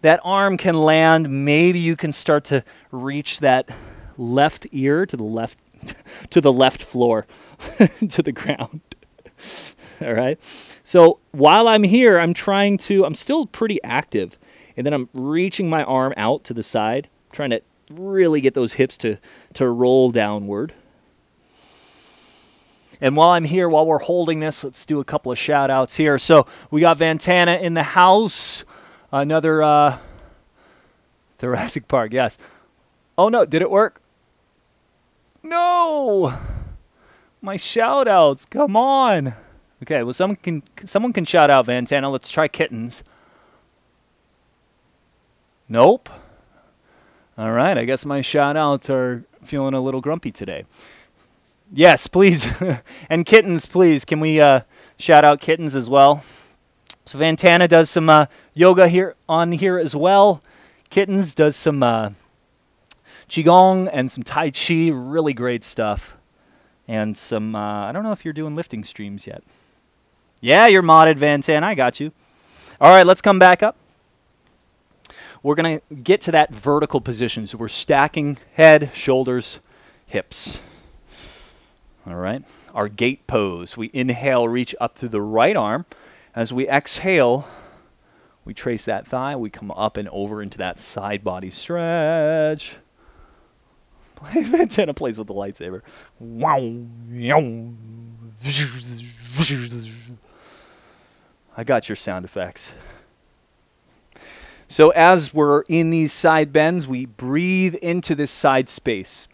that arm can land. Maybe you can start to reach that left ear to the left floor. To the ground. All right. So while I'm here, I'm still pretty active. And then I'm reaching my arm out to the side, trying to really get those hips to roll downward. And while I'm here, while we're holding this, let's do a couple of shout outs here. So we got Ventana in the house. Another thoracic park. Yes. Oh no, did it work? No. My shout outs, come on. Okay, well someone can shout out Ventana. Let's try kittens. Nope. All right, I guess my shout outs are feeling a little grumpy today. Yes, please. And kittens, please. Can we shout out kittens as well? So Ventana does some yoga here as well. Kittens does some qigong and some tai chi. Really great stuff. And some, I don't know if you're doing lifting streams yet. Yeah, you're modded, Ventana. I got you. All right, let's come back up. We're going to get to that vertical position. So we're stacking head, shoulders, hips. All right. Our gate pose. We inhale, reach up through the right arm. As we exhale, we trace that thigh. We come up and over into that side body stretch. Ventana plays with the lightsaber. I got your sound effects. So as we're in these side bends, we breathe into this side space.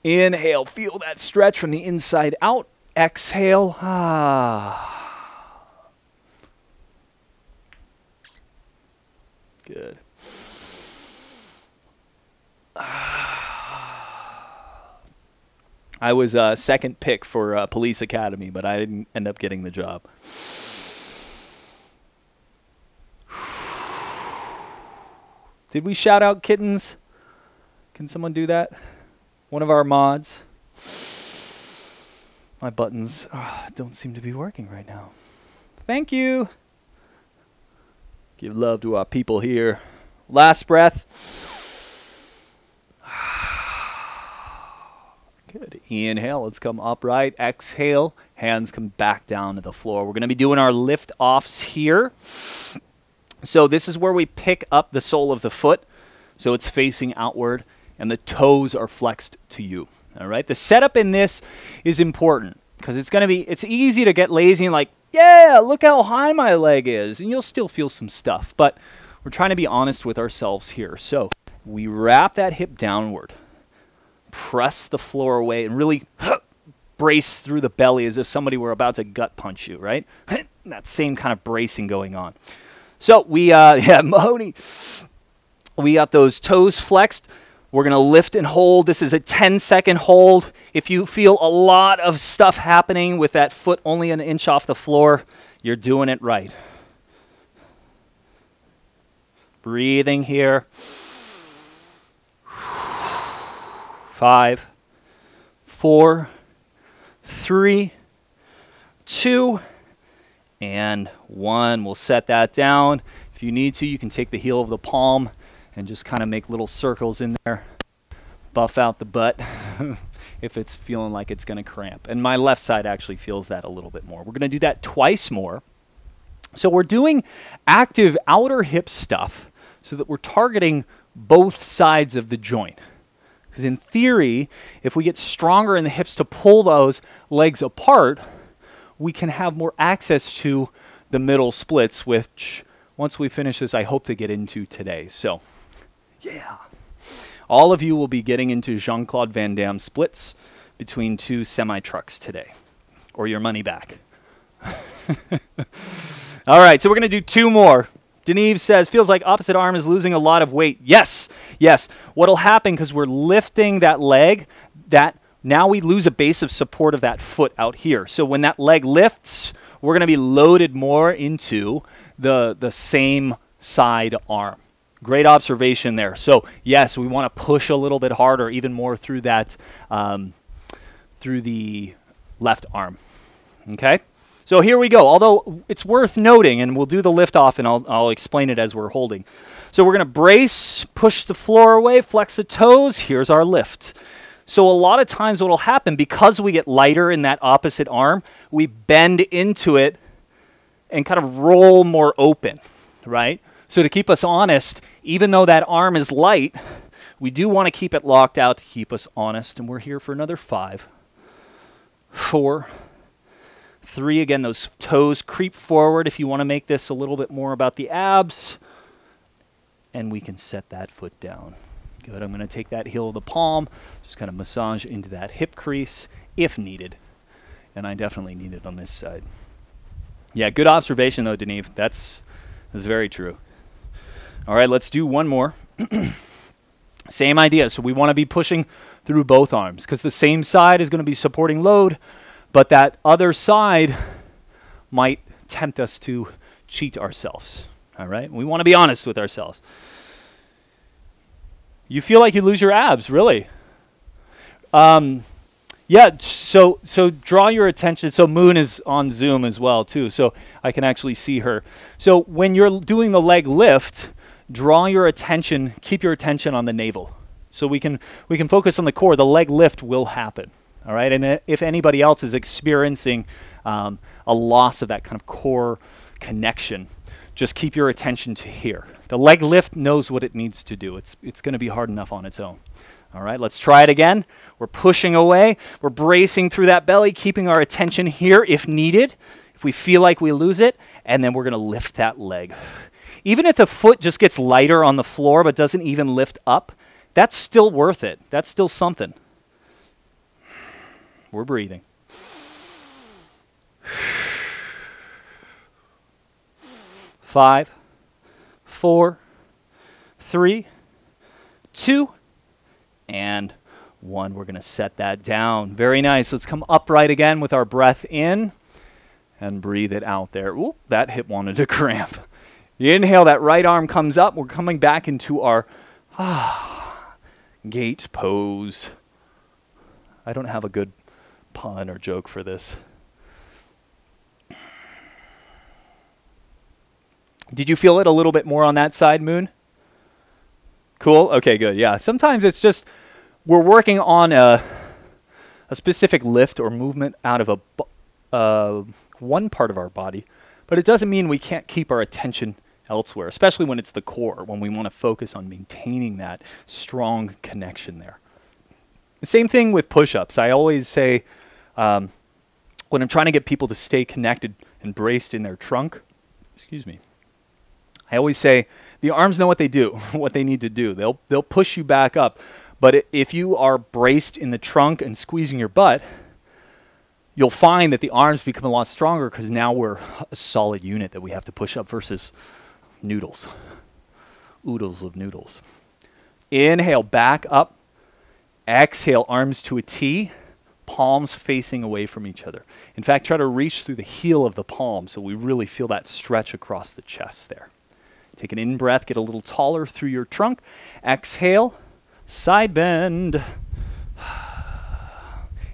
Inhale, feel that stretch from the inside out. Exhale. Good. I was second pick for Police Academy, but I didn't end up getting the job. Did we shout out kittens? Can someone do that? One of our mods. My buttons don't seem to be working right now. Thank you. Give love to our people here. Last breath. Good. Inhale, let's come upright. Exhale, hands come back down to the floor. We're going to be doing our lift offs here. So this is where we pick up the sole of the foot. So it's facing outward and the toes are flexed to you. All right. The setup in this is important because it's easy to get lazy and like, yeah, look how high my leg is. And you'll still feel some stuff, but we're trying to be honest with ourselves here. So we wrap that hip downward. Press the floor away and really brace through the belly as if somebody were about to gut punch you, right? That same kind of bracing going on. So Mahoney, we got those toes flexed. We're going to lift and hold. This is a 10-second hold. If you feel a lot of stuff happening with that foot only an inch off the floor, you're doing it right. Breathing here. 5, 4, 3, 2, and 1. We'll set that down. If you need to, you can take the heel of the palm and just kind of make little circles in there. Buff out the butt if it's feeling like it's going to cramp. And my left side actually feels that a little bit more. We're going to do that twice more. So we're doing active outer hip stuff so that we're targeting both sides of the joint. Because in theory, if we get stronger in the hips to pull those legs apart, we can have more access to the middle splits, which once we finish this, I hope to get into today. So, yeah. All of you will be getting into Jean-Claude Van Damme splits between 2 semi-trucks today, or your money back. All right, so we're going to do 2 more. Deneve says, feels like opposite arm is losing a lot of weight. Yes, yes. What'll happen, because we're lifting that leg, that now we lose a base of support of that foot out here. So when that leg lifts, we're going to be loaded more into the same side arm. Great observation there. So yes, we want to push a little bit harder, even more through that, through the left arm. Okay? So here we go, although it's worth noting, and we'll do the lift off and I'll explain it as we're holding. So we're going to brace, push the floor away, flex the toes. Here's our lift. So a lot of times what will happen, because we get lighter in that opposite arm, we bend into it and kind of roll more open, right? So to keep us honest, even though that arm is light, we do want to keep it locked out to keep us honest. And we're here for another 5, 4, 3, again, those toes creep forward if you want to make this a little bit more about the abs. And we can set that foot down. Good, I'm going to take that heel of the palm, just kind of massage into that hip crease if needed. And I definitely need it on this side. Yeah, good observation though, Deneve. That's very true. All right, let's do one more. Same idea. So we want to be pushing through both arms because the same side is going to be supporting load, but that other side might tempt us to cheat ourselves. All right? We want to be honest with ourselves. You feel like you lose your abs, really? Yeah, so draw your attention. So Moon is on Zoom as well, too, so I can actually see her. So when you're doing the leg lift, draw your attention, keep your attention on the navel. So we can focus on the core. The leg lift will happen, all right? And if anybody else is experiencing a loss of that kind of core connection, just keep your attention to here. The leg lift knows what it needs to do. It's going to be hard enough on its own. All right, let's try it again. We're pushing away. We're bracing through that belly, keeping our attention here if needed, if we feel like we lose it, and then we're going to lift that leg. Even if the foot just gets lighter on the floor but doesn't even lift up, that's still worth it. That's still something. We're breathing. 5, 4, 3, 2, and 1. We're going to set that down. Very nice. Let's come upright again with our breath in and breathe it out there. Ooh, that hip wanted to cramp. You inhale, that right arm comes up. We're coming back into our gate pose. I don't have a good pun or joke for this. Did you feel it a little bit more on that side, Moon? Cool? Okay, good. Yeah. Sometimes it's just we're working on a specific lift or movement out of one part of our body, but it doesn't mean we can't keep our attention elsewhere, especially when it's the core, when we want to focus on maintaining that strong connection there. The same thing with push-ups. I always say when I'm trying to get people to stay connected and braced in their trunk, I always say the arms know what they do, what they need to do. They'll push you back up. But if you are braced in the trunk and squeezing your butt, you'll find that the arms become a lot stronger because now we're a solid unit that we have to push up versus noodles. Oodles of noodles. Inhale, back up. Exhale, arms to a T. Palms facing away from each other. In fact, try to reach through the heel of the palm so we really feel that stretch across the chest there. Take an in-breath, get a little taller through your trunk. Exhale, side bend.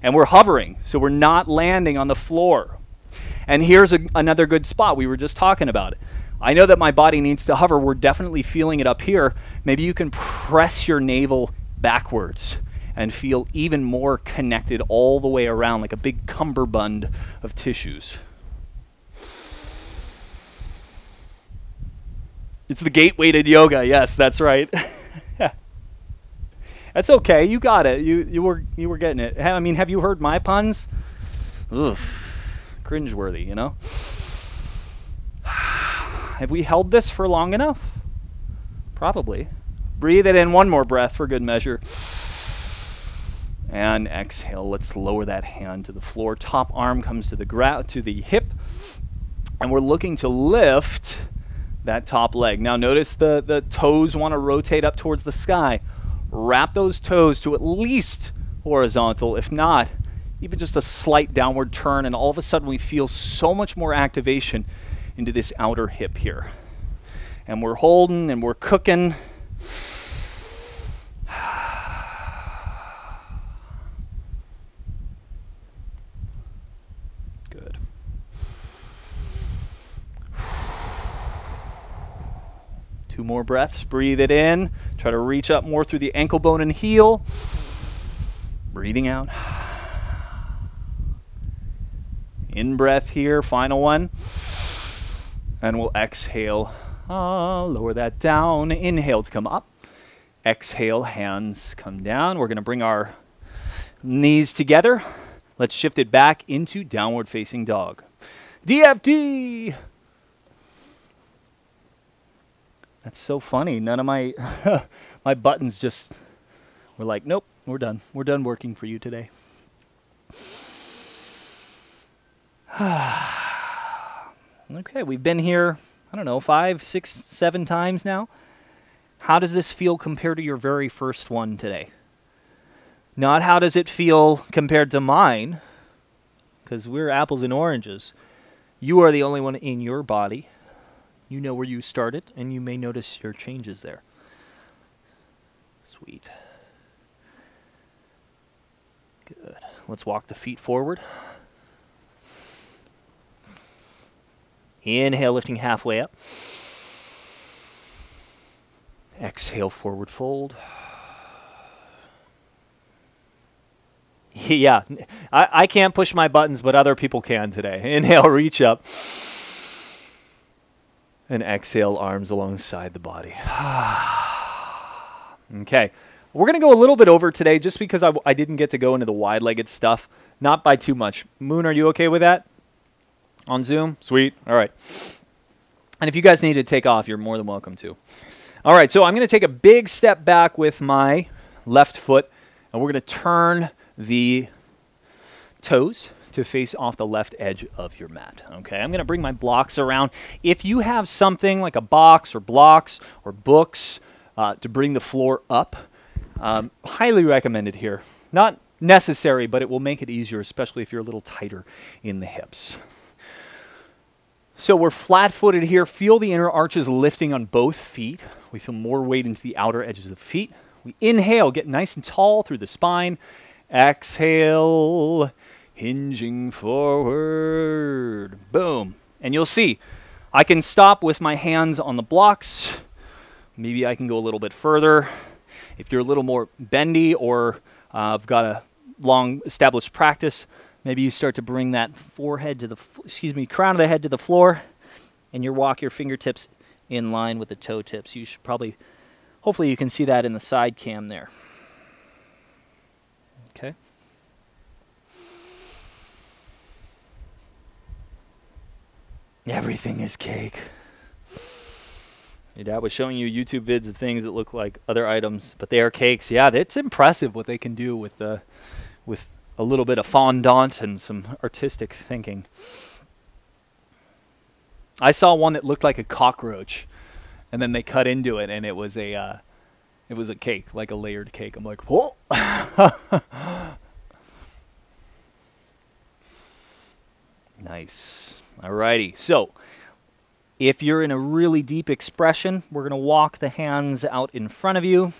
And we're hovering, so we're not landing on the floor. And here's another good spot. We were just talking about it. I know that my body needs to hover. We're definitely feeling it up here. Maybe you can press your navel backwards and feel even more connected all the way around, like a big cummerbund of tissues. It's the gate-weighted yoga. Yes, that's right. That's okay. You got it. You were getting it. I mean, have you heard my puns? Ugh, cringeworthy, you know? Have we held this for long enough? Probably. Breathe it in, one more breath for good measure. And exhale. Let's lower that hand to the floor. Top arm comes to the hip. And we're looking to lift that top leg. Now notice the toes want to rotate up towards the sky. Wrap those toes to at least horizontal, if not, even just a slight downward turn, and all of a sudden we feel so much more activation into this outer hip here. And we're holding and we're cooking. Good. Two more breaths. Breathe it in. Try to reach up more through the ankle bone and heel. Breathing out. In breath here. Final one. And we'll exhale. Lower that down. Inhale to come up. Exhale, hands come down. We're going to bring our knees together. Let's shift it back into downward facing dog. DFD. That's so funny. None of my my buttons just were like, nope, we're done. We're done working for you today. Okay, we've been here, I don't know, 5, 6, 7 times now. How does this feel compared to your very first one today? Not how does it feel compared to mine, because we're apples and oranges. You are the only one in your body. You know where you started, and you may notice your changes there. Sweet. Good. Let's walk the feet forward. Inhale, lifting halfway up. Exhale, forward fold. Yeah, I can't push my buttons, but other people can today. Inhale, reach up. And exhale, arms alongside the body. Okay, we're going to go a little bit over today just because I didn't get to go into the wide-legged stuff. Not by too much. Moon, are you okay with that? On Zoom? Sweet. All right. And if you guys need to take off, you're more than welcome to. All right, so I'm going to take a big step back with my left foot, and we're going to turn the toes to face off the left edge of your mat. Okay, I'm going to bring my blocks around. If you have something like a box or blocks or books to bring the floor up, highly recommended here. Not necessary, but it will make it easier, especially if you're a little tighter in the hips. So we're flat-footed here. Feel the inner arches lifting on both feet. We feel more weight into the outer edges of the feet. We inhale, get nice and tall through the spine. Exhale, hinging forward. Boom. And you'll see, I can stop with my hands on the blocks. Maybe I can go a little bit further. If you're a little more bendy or I've got a long established practice, maybe you start to bring that forehead to the, crown of the head to the floor, and you walk your fingertips in line with the toe tips. You should probably, hopefully you can see that in the side cam there. Okay. Everything is cake. Your dad was showing you YouTube vids of things that look like other items, but they are cakes. Yeah, it's impressive what they can do with a little bit of fondant and some artistic thinking. I saw one that looked like a cockroach, and then they cut into it, and it was a cake, like a layered cake. I'm like, whoa! Nice. Alrighty. So, if you're in a really deep expression, we're going to walk the hands out in front of you.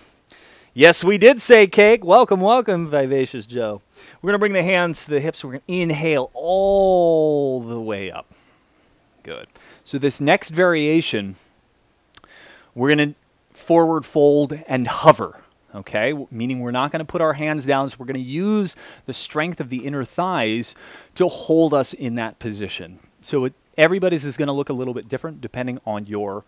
Yes, we did say cake. Welcome, welcome, Vivacious Joe. We're going to bring the hands to the hips. We're going to inhale all the way up. Good. So this next variation, we're going to forward fold and hover, okay? Meaning we're not going to put our hands down, so we're going to use the strength of the inner thighs to hold us in that position. So everybody's is going to look a little bit different depending on your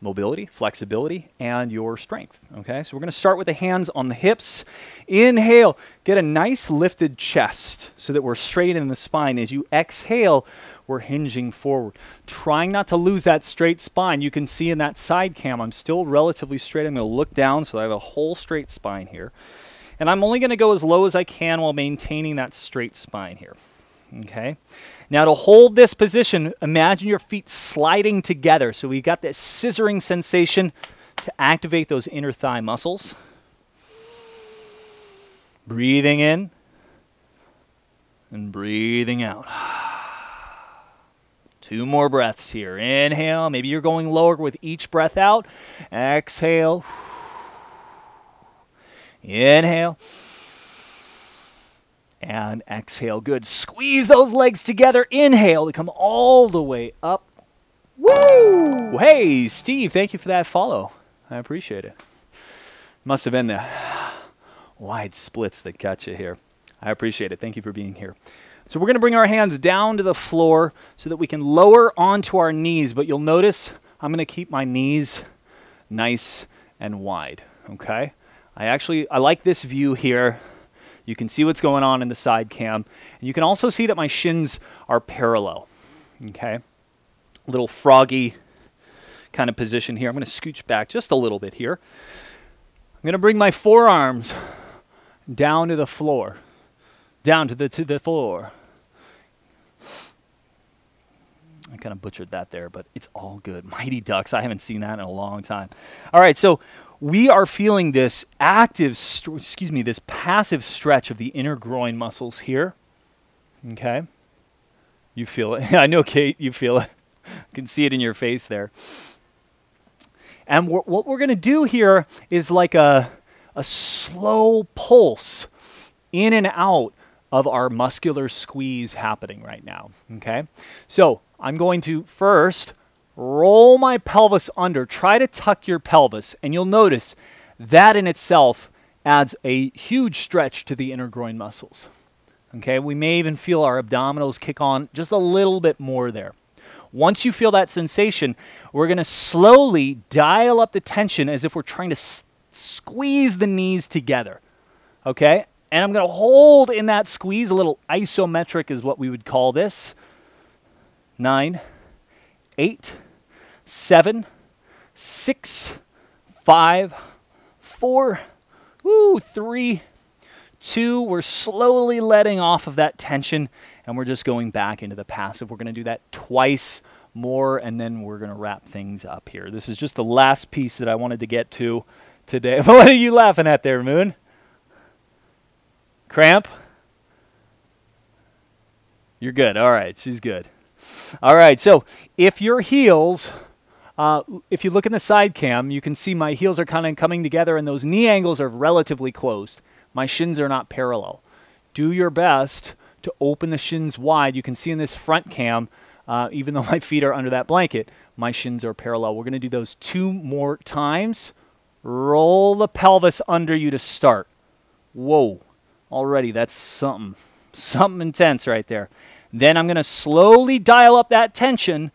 mobility, flexibility, and your strength. Okay, so we're going to start with the hands on the hips. Inhale, get a nice lifted chest so that we're straight in the spine. As you exhale, we're hinging forward. Trying not to lose that straight spine. You can see in that side cam, I'm still relatively straight. I'm going to look down so I have a whole straight spine here. And I'm only going to go as low as I can while maintaining that straight spine here. Okay. Now to hold this position, imagine your feet sliding together. So we got this scissoring sensation to activate those inner thigh muscles. Breathing in and breathing out. 2 more breaths here. Inhale. Maybe you're going lower with each breath out. Exhale. Inhale. And exhale. Good. Squeeze those legs together. Inhale to come all the way up. Woo! Hey, Steve, thank you for that follow. I appreciate it. Must have been the wide splits that got you here. I appreciate it. Thank you for being here. So we're going to bring our hands down to the floor so that we can lower onto our knees. But you'll notice I'm going to keep my knees nice and wide. Okay? I like this view here. You can see what's going on in the side cam. And you can also see that my shins are parallel. Okay? A little froggy kind of position here. I'm going to scooch back just a little bit here. I'm going to bring my forearms down to the floor. Down to the floor. I kind of butchered that there, but it's all good. Mighty Ducks. I haven't seen that in a long time. All right, so we are feeling this this passive stretch of the inner groin muscles here. Okay? You feel it. I know, Kate, you feel it. I can see it in your face there. And what we're going to do here is like a slow pulse in and out of our muscular squeeze happening right now. Okay? So I'm going to first roll my pelvis under. Try to tuck your pelvis, and you'll notice that in itself adds a huge stretch to the inner groin muscles. Okay, we may even feel our abdominals kick on just a little bit more there. Once you feel that sensation, we're going to slowly dial up the tension as if we're trying to squeeze the knees together. Okay, and I'm going to hold in that squeeze. A little isometric is what we would call this. 9, 8, 7, 6, 5, 4, 3, 2. We're slowly letting off of that tension, and we're just going back into the passive. We're going to do that twice more, and then we're going to wrap things up here. This is just the last piece that I wanted to get to today. What are you laughing at there, Moon? Cramp? You're good. All right, she's good. All right, so if your heels, if you look in the side cam, you can see my heels are kind of coming together and those knee angles are relatively closed. My shins are not parallel. Do your best to open the shins wide. You can see in this front cam, even though my feet are under that blanket, my shins are parallel. We're going to do those 2 more times. Roll the pelvis under you to start. Whoa, already that's something intense right there. Then I'm going to slowly dial up that tension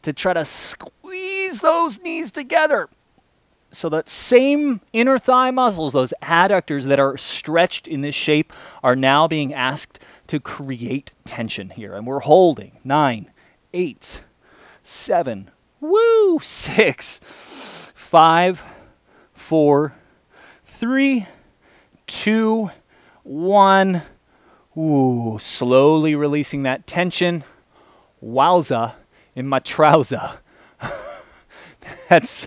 to try to squeeze those knees together. So that same inner thigh muscles, those adductors that are stretched in this shape, are now being asked to create tension here. And we're holding 9, 8, 7, 6, 5, 4, 3, 2, 1. Ooh, slowly releasing that tension. Wowza in my trouser. That's,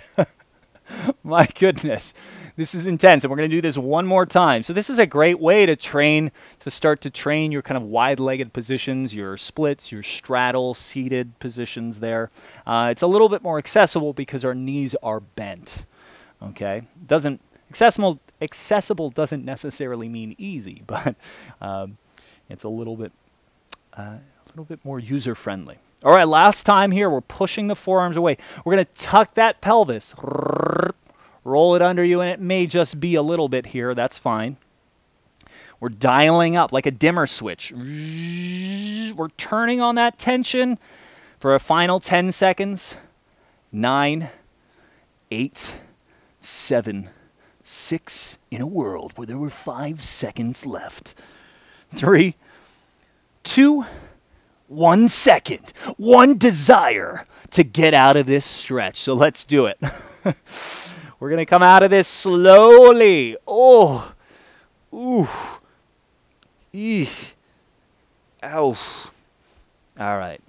my goodness. This is intense, and we're going to do this one more time. So this is a great way to start to train your kind of wide-legged positions, your splits, your straddle, seated positions there. It's a little bit more accessible because our knees are bent. Okay? Accessible doesn't necessarily mean easy, but it's a little bit more user-friendly. All right, last time here, we're pushing the forearms away. We're going to tuck that pelvis, roll it under you, and it may just be a little bit here. That's fine. We're dialing up like a dimmer switch. We're turning on that tension for a final 10 seconds. 9, 8, 7, 6, in a world where there were 5 seconds left. 3, 2, 1 second. One desire to get out of this stretch. So let's do it. We're going to come out of this slowly. Oh. Ooh. Eesh. Ow. All right.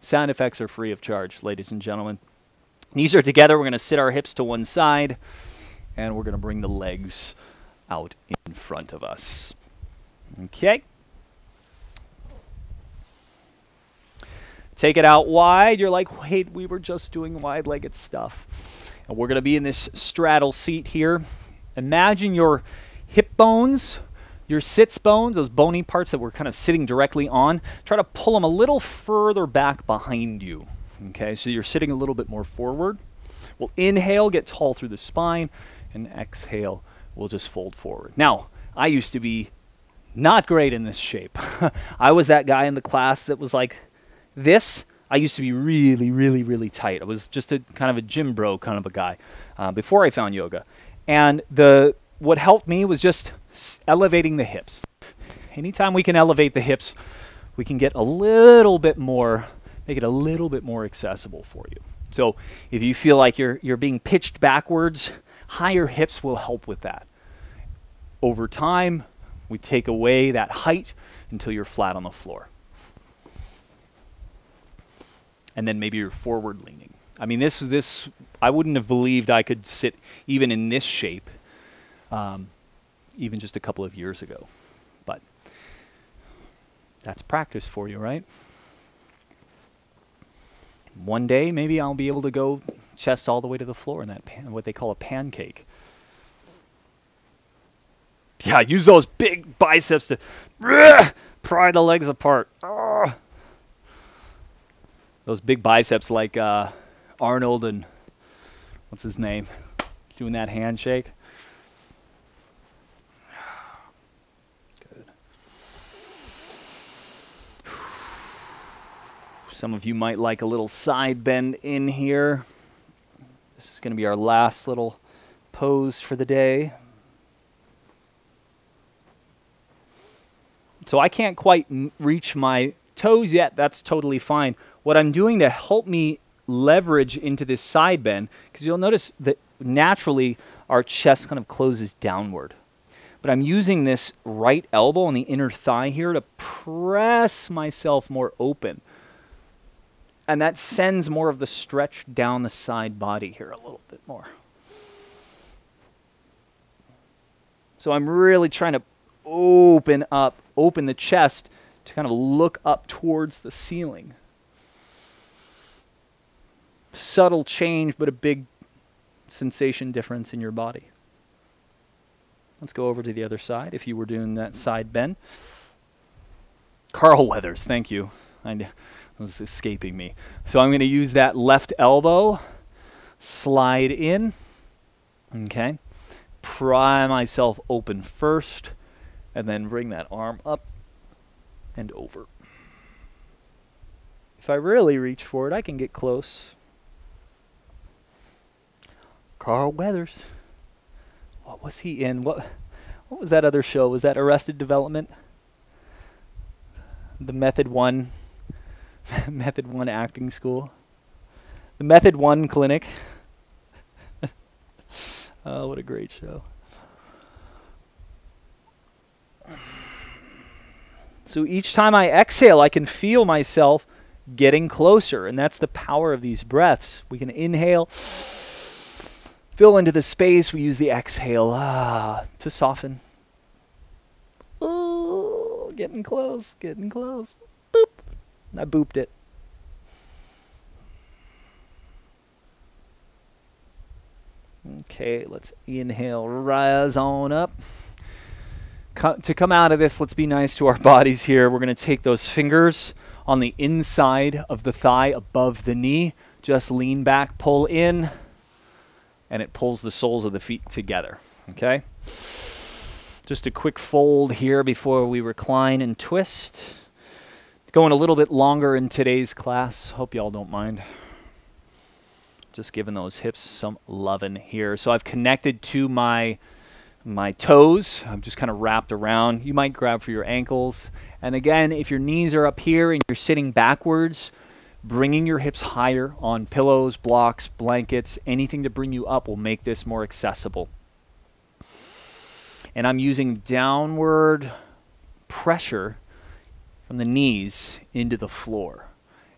Sound effects are free of charge, ladies and gentlemen. Knees are together. We're going to sit our hips to one side, and we're going to bring the legs out in front of us. Okay. Take it out wide. You're like, wait, we were just doing wide-legged stuff. And we're going to be in this straddle seat here. Imagine your hip bones, your sits bones, those bony parts that we're kind of sitting directly on. Try to pull them a little further back behind you. Okay, so you're sitting a little bit more forward. We'll inhale, get tall through the spine, and exhale, we'll just fold forward. Now, I used to be not great in this shape. I was that guy in the class that was like this. I used to be really, really, really tight. I was just a kind of a gym bro kind of a guy before I found yoga. And what helped me was just elevating the hips. Anytime we can elevate the hips, we can get a little bit more, make it a little bit more accessible for you. So if you feel like you're being pitched backwards, higher hips will help with that. Over time, we take away that height until you're flat on the floor. And then maybe you're forward leaning. I mean, this I wouldn't have believed I could sit even in this shape even just a couple of years ago. But that's practice for you, right? One day, maybe I'll be able to go chest all the way to the floor in that what they call a pancake. Yeah, use those big biceps to pry the legs apart. Those big biceps like Arnold and what's his name doing that handshake. Good. Some of you might like a little side bend in here. This is going to be our last little pose for the day. So I can't quite reach my toes yet. That's totally fine. What I'm doing to help me leverage into this side bend, because you'll notice that naturally our chest kind of closes downward. But I'm using this right elbow on the inner thigh here to press myself more open. And that sends more of the stretch down the side body here a little bit more. So I'm really trying to open the chest to kind of look up towards the ceiling. Subtle change, but a big sensation difference in your body. Let's go over to the other side if you were doing that side bend. Carl Weathers, thank you. It was escaping me. So I'm going to use that left elbow, slide in, okay, pry myself open first, and then bring that arm up and over. If I really reach for it, I can get close. Carl Weathers. What was he in? What was that other show? Was that Arrested Development? The Method 1 Method 1 acting school? The Method 1 clinic? Oh, what a great show. So each time I exhale, I can feel myself getting closer, and that's the power of these breaths. We can inhale, fill into the space. We use the exhale to soften. Oh, getting close, getting close. Boop. I booped it. Okay, let's inhale, rise on up. To come out of this, let's be nice to our bodies here. We're going to take those fingers on the inside of the thigh above the knee. Just lean back, pull in, and it pulls the soles of the feet together. Okay? Just a quick fold here before we recline and twist. Going a little bit longer in today's class. Hope y'all don't mind. Just giving those hips some loving here. So I've connected to my toes. I'm just kind of wrapped around. You might grab for your ankles. And again, if your knees are up here and you're sitting backwards, bringing your hips higher on pillows, blocks, blankets, anything to bring you up will make this more accessible. And I'm using downward pressure from the knees into the floor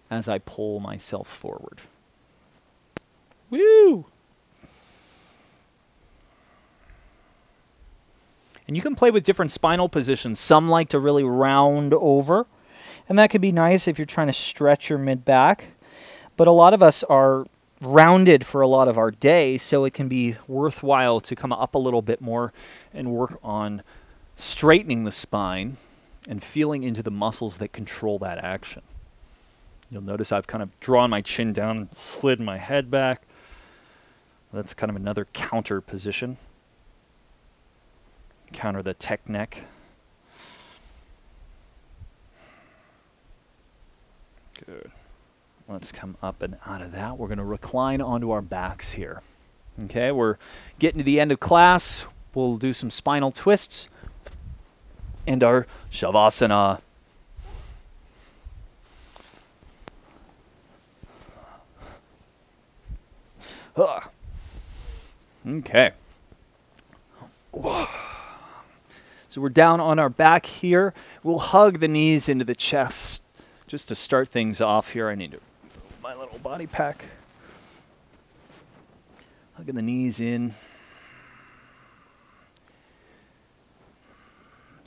as I pull myself forward. Woo! And you can play with different spinal positions. Some like to really round over, and that could be nice if you're trying to stretch your mid-back. But a lot of us are rounded for a lot of our day, so it can be worthwhile to come up a little bit more and work on straightening the spine and feeling into the muscles that control that action. You'll notice I've kind of drawn my chin down and slid my head back. That's kind of another counter position. Counter the tech neck. Good. Let's come up and out of that. We're going to recline onto our backs here. Okay, we're getting to the end of class. We'll do some spinal twists and our Shavasana. Okay. So we're down on our back here. We'll hug the knees into the chest just to start things off here. I need to move my little body pack. Hugging the knees in.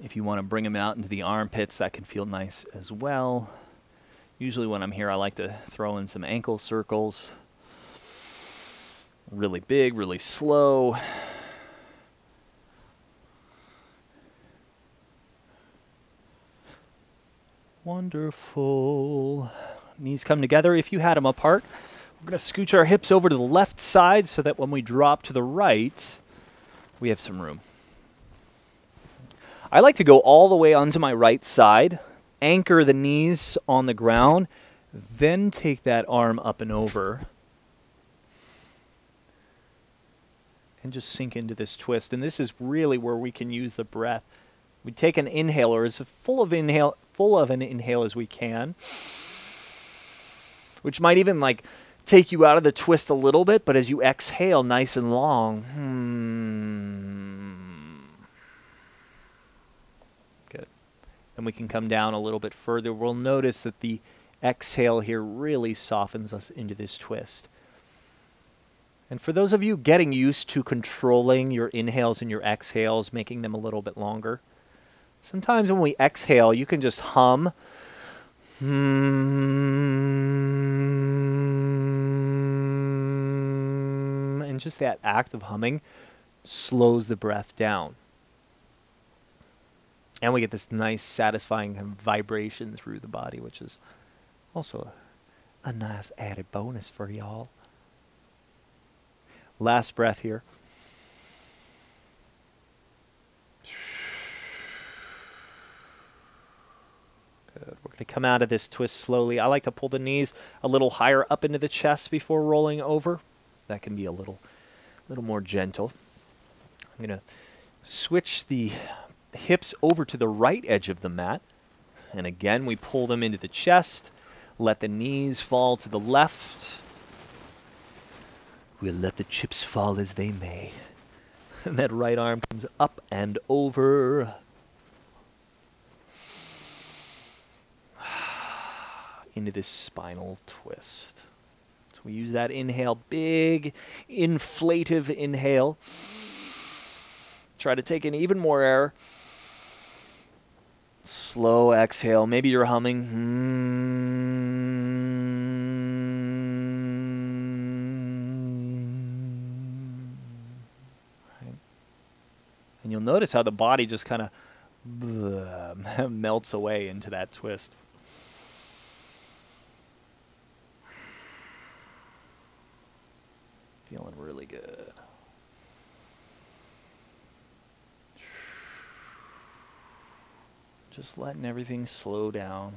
If you want to bring them out into the armpits, that can feel nice as well. Usually when I'm here, I like to throw in some ankle circles. Really big, really slow. Wonderful. Knees come together. If you had them apart, we're going to scooch our hips over to the left side so that when we drop to the right, we have some room. I like to go all the way onto my right side, anchor the knees on the ground, then take that arm up and over, and just sink into this twist. And this is really where we can use the breath. We take an inhaler, as full of an inhale as we can, which might even like take you out of the twist a little bit, but as you exhale nice and long, good. And we can come down a little bit further. We'll notice that the exhale here really softens us into this twist. And for those of you getting used to controlling your inhales and your exhales, making them a little bit longer, sometimes when we exhale, you can just hum. And just that act of humming slows the breath down. And we get this nice, satisfying kind of vibration through the body, which is also a nice added bonus for y'all. Last breath here. Good. We're going to come out of this twist slowly. I like to pull the knees a little higher up into the chest before rolling over. That can be a little more gentle. I'm going to switch the hips over to the right edge of the mat. And again, we pull them into the chest. Let the knees fall to the left. We'll let the chips fall as they may. And that right arm comes up and over. Into this spinal twist. So we use that inhale, big, inflative inhale. Try to take in even more air. Slow exhale. Maybe you're humming. Right. And you'll notice how the body just kind of melts away into that twist. Feeling really good. Just letting everything slow down.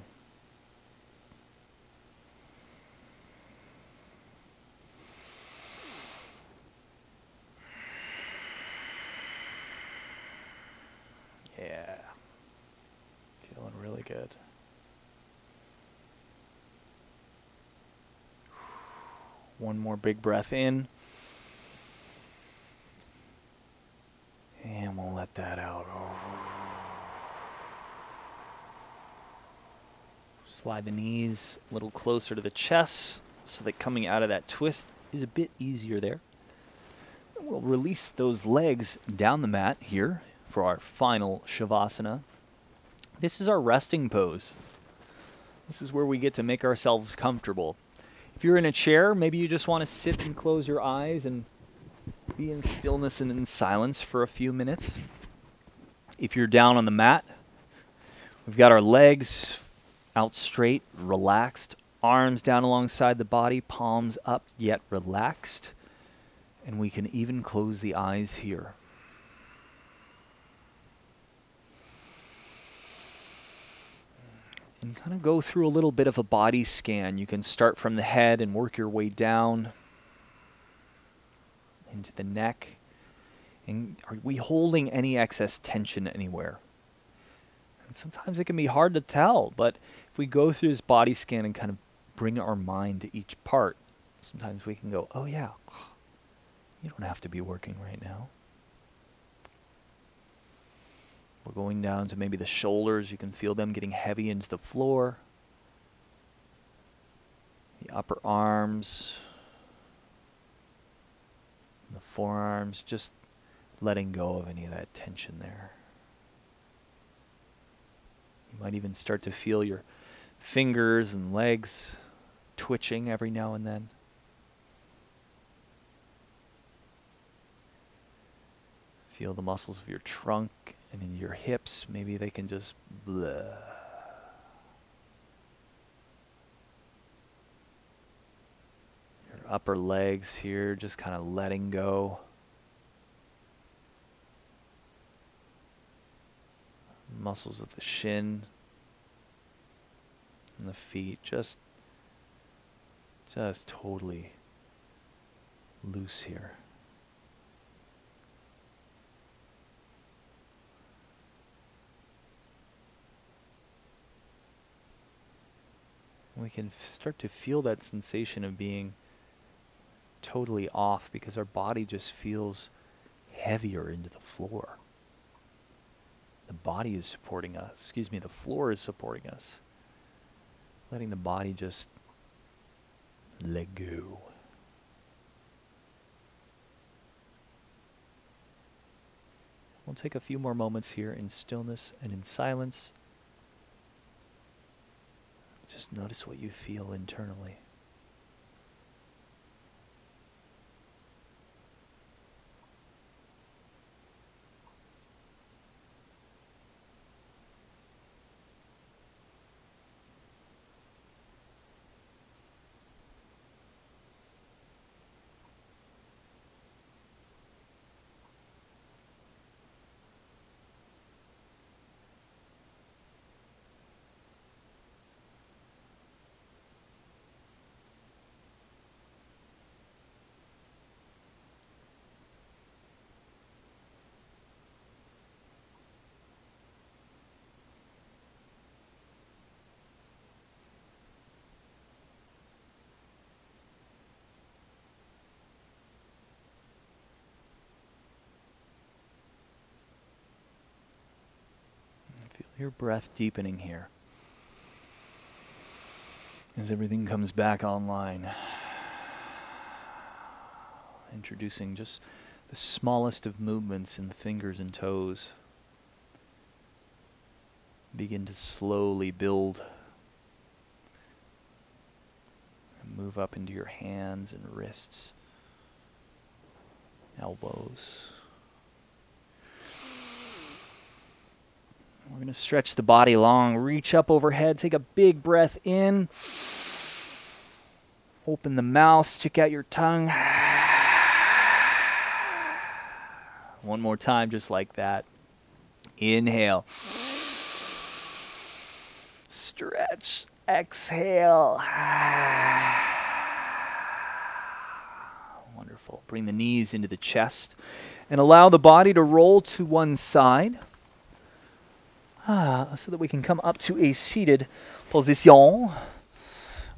Yeah. Feeling really good. One more big breath in. And we'll let that out. Slide the knees a little closer to the chest so that coming out of that twist is a bit easier there. And we'll release those legs down the mat here for our final Shavasana. This is our resting pose. This is where we get to make ourselves comfortable. If you're in a chair, maybe you just want to sit and close your eyes and be in stillness and in silence for a few minutes. If you're down on the mat, we've got our legs out straight, relaxed, arms down alongside the body, palms up yet relaxed, and we can even close the eyes here. And kind of go through a little bit of a body scan. You can start from the head and work your way down into the neck. And are we holding any excess tension anywhere? And sometimes it can be hard to tell, but if we go through this body scan and kind of bring our mind to each part, sometimes we can go, oh yeah, you don't have to be working right now. We're going down to maybe the shoulders. You can feel them getting heavy into the floor. The upper arms. The forearms. Just letting go of any of that tension there. You might even start to feel your fingers and legs twitching every now and then. Feel the muscles of your trunk and in your hips. Maybe they can just blah. Your upper legs here, just kind of letting go. Muscles of the shin and the feet just totally loose here. We can start to feel that sensation of being totally off because our body just feels heavier into the floor. The body is supporting us. The floor is supporting us. Letting the body just let go. We'll take a few more moments here in stillness and in silence. Just notice what you feel internally. Your breath deepening here as everything comes back online. Introducing just the smallest of movements in the fingers and toes. Begin to slowly build and move up into your hands and wrists, elbows. We're going to stretch the body long, reach up overhead, take a big breath in. Open the mouth, stick out your tongue. One more time, just like that. Inhale. Stretch, exhale. Wonderful. Bring the knees into the chest and allow the body to roll to one side. So that we can come up to a seated position. Oh,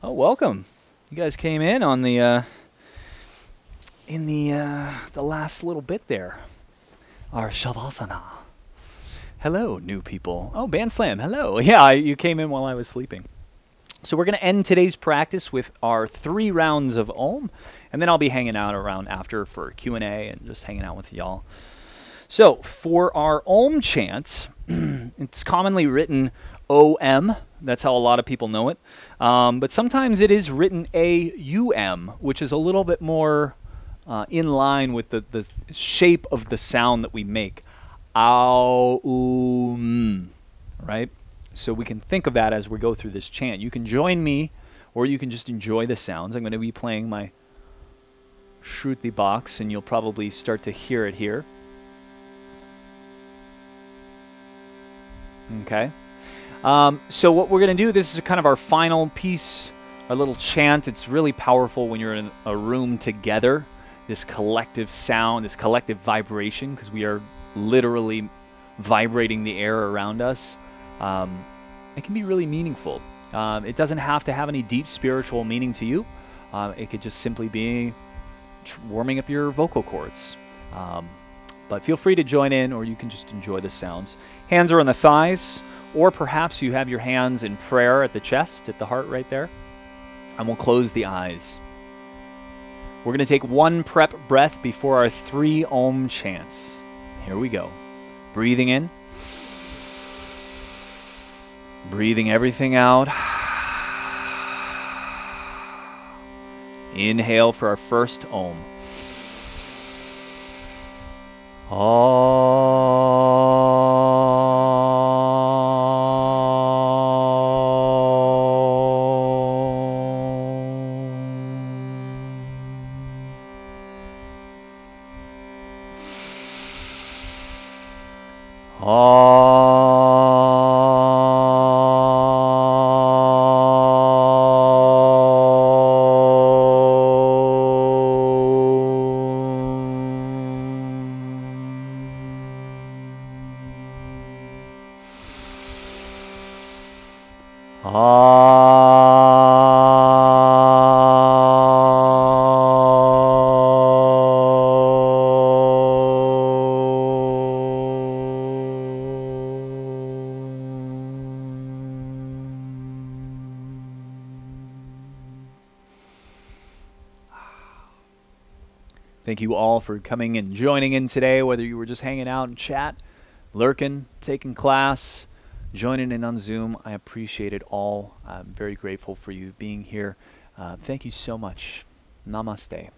welcome. You guys came in on the last little bit there. Our Shavasana. Hello, new people. Oh, Band Slam, hello. Yeah, you came in while I was sleeping. So we're going to end today's practice with our 3 rounds of Om, and then I'll be hanging out around after for Q&A and just hanging out with y'all. So for our Om chant, it's commonly written O-M. That's how a lot of people know it. But sometimes it is written A-U-M, which is a little bit more in line with the shape of the sound that we make. Aum, right? So we can think of that as we go through this chant. You can join me, or you can just enjoy the sounds. I'm going to be playing my Shruti box, and you'll probably start to hear it here. Okay. So what we're going to do, this is kind of our final piece, our little chant. It's really powerful when you're in a room together, this collective sound, this collective vibration, because we are literally vibrating the air around us. It can be really meaningful. It doesn't have to have any deep spiritual meaning to you. It could just simply be warming up your vocal cords. But feel free to join in, or you can just enjoy the sounds. Hands are on the thighs, or perhaps you have your hands in prayer at the chest, at the heart right there. And we'll close the eyes. We're going to take one prep breath before our 3 Om chants. Here we go. Breathing in. Breathing everything out. Inhale for our first Om. Thank you all for coming and joining in today, whether you were just hanging out and chat, lurking, taking class, joining in on Zoom. I appreciate it all. I'm very grateful for you being here. Thank you so much. Namaste.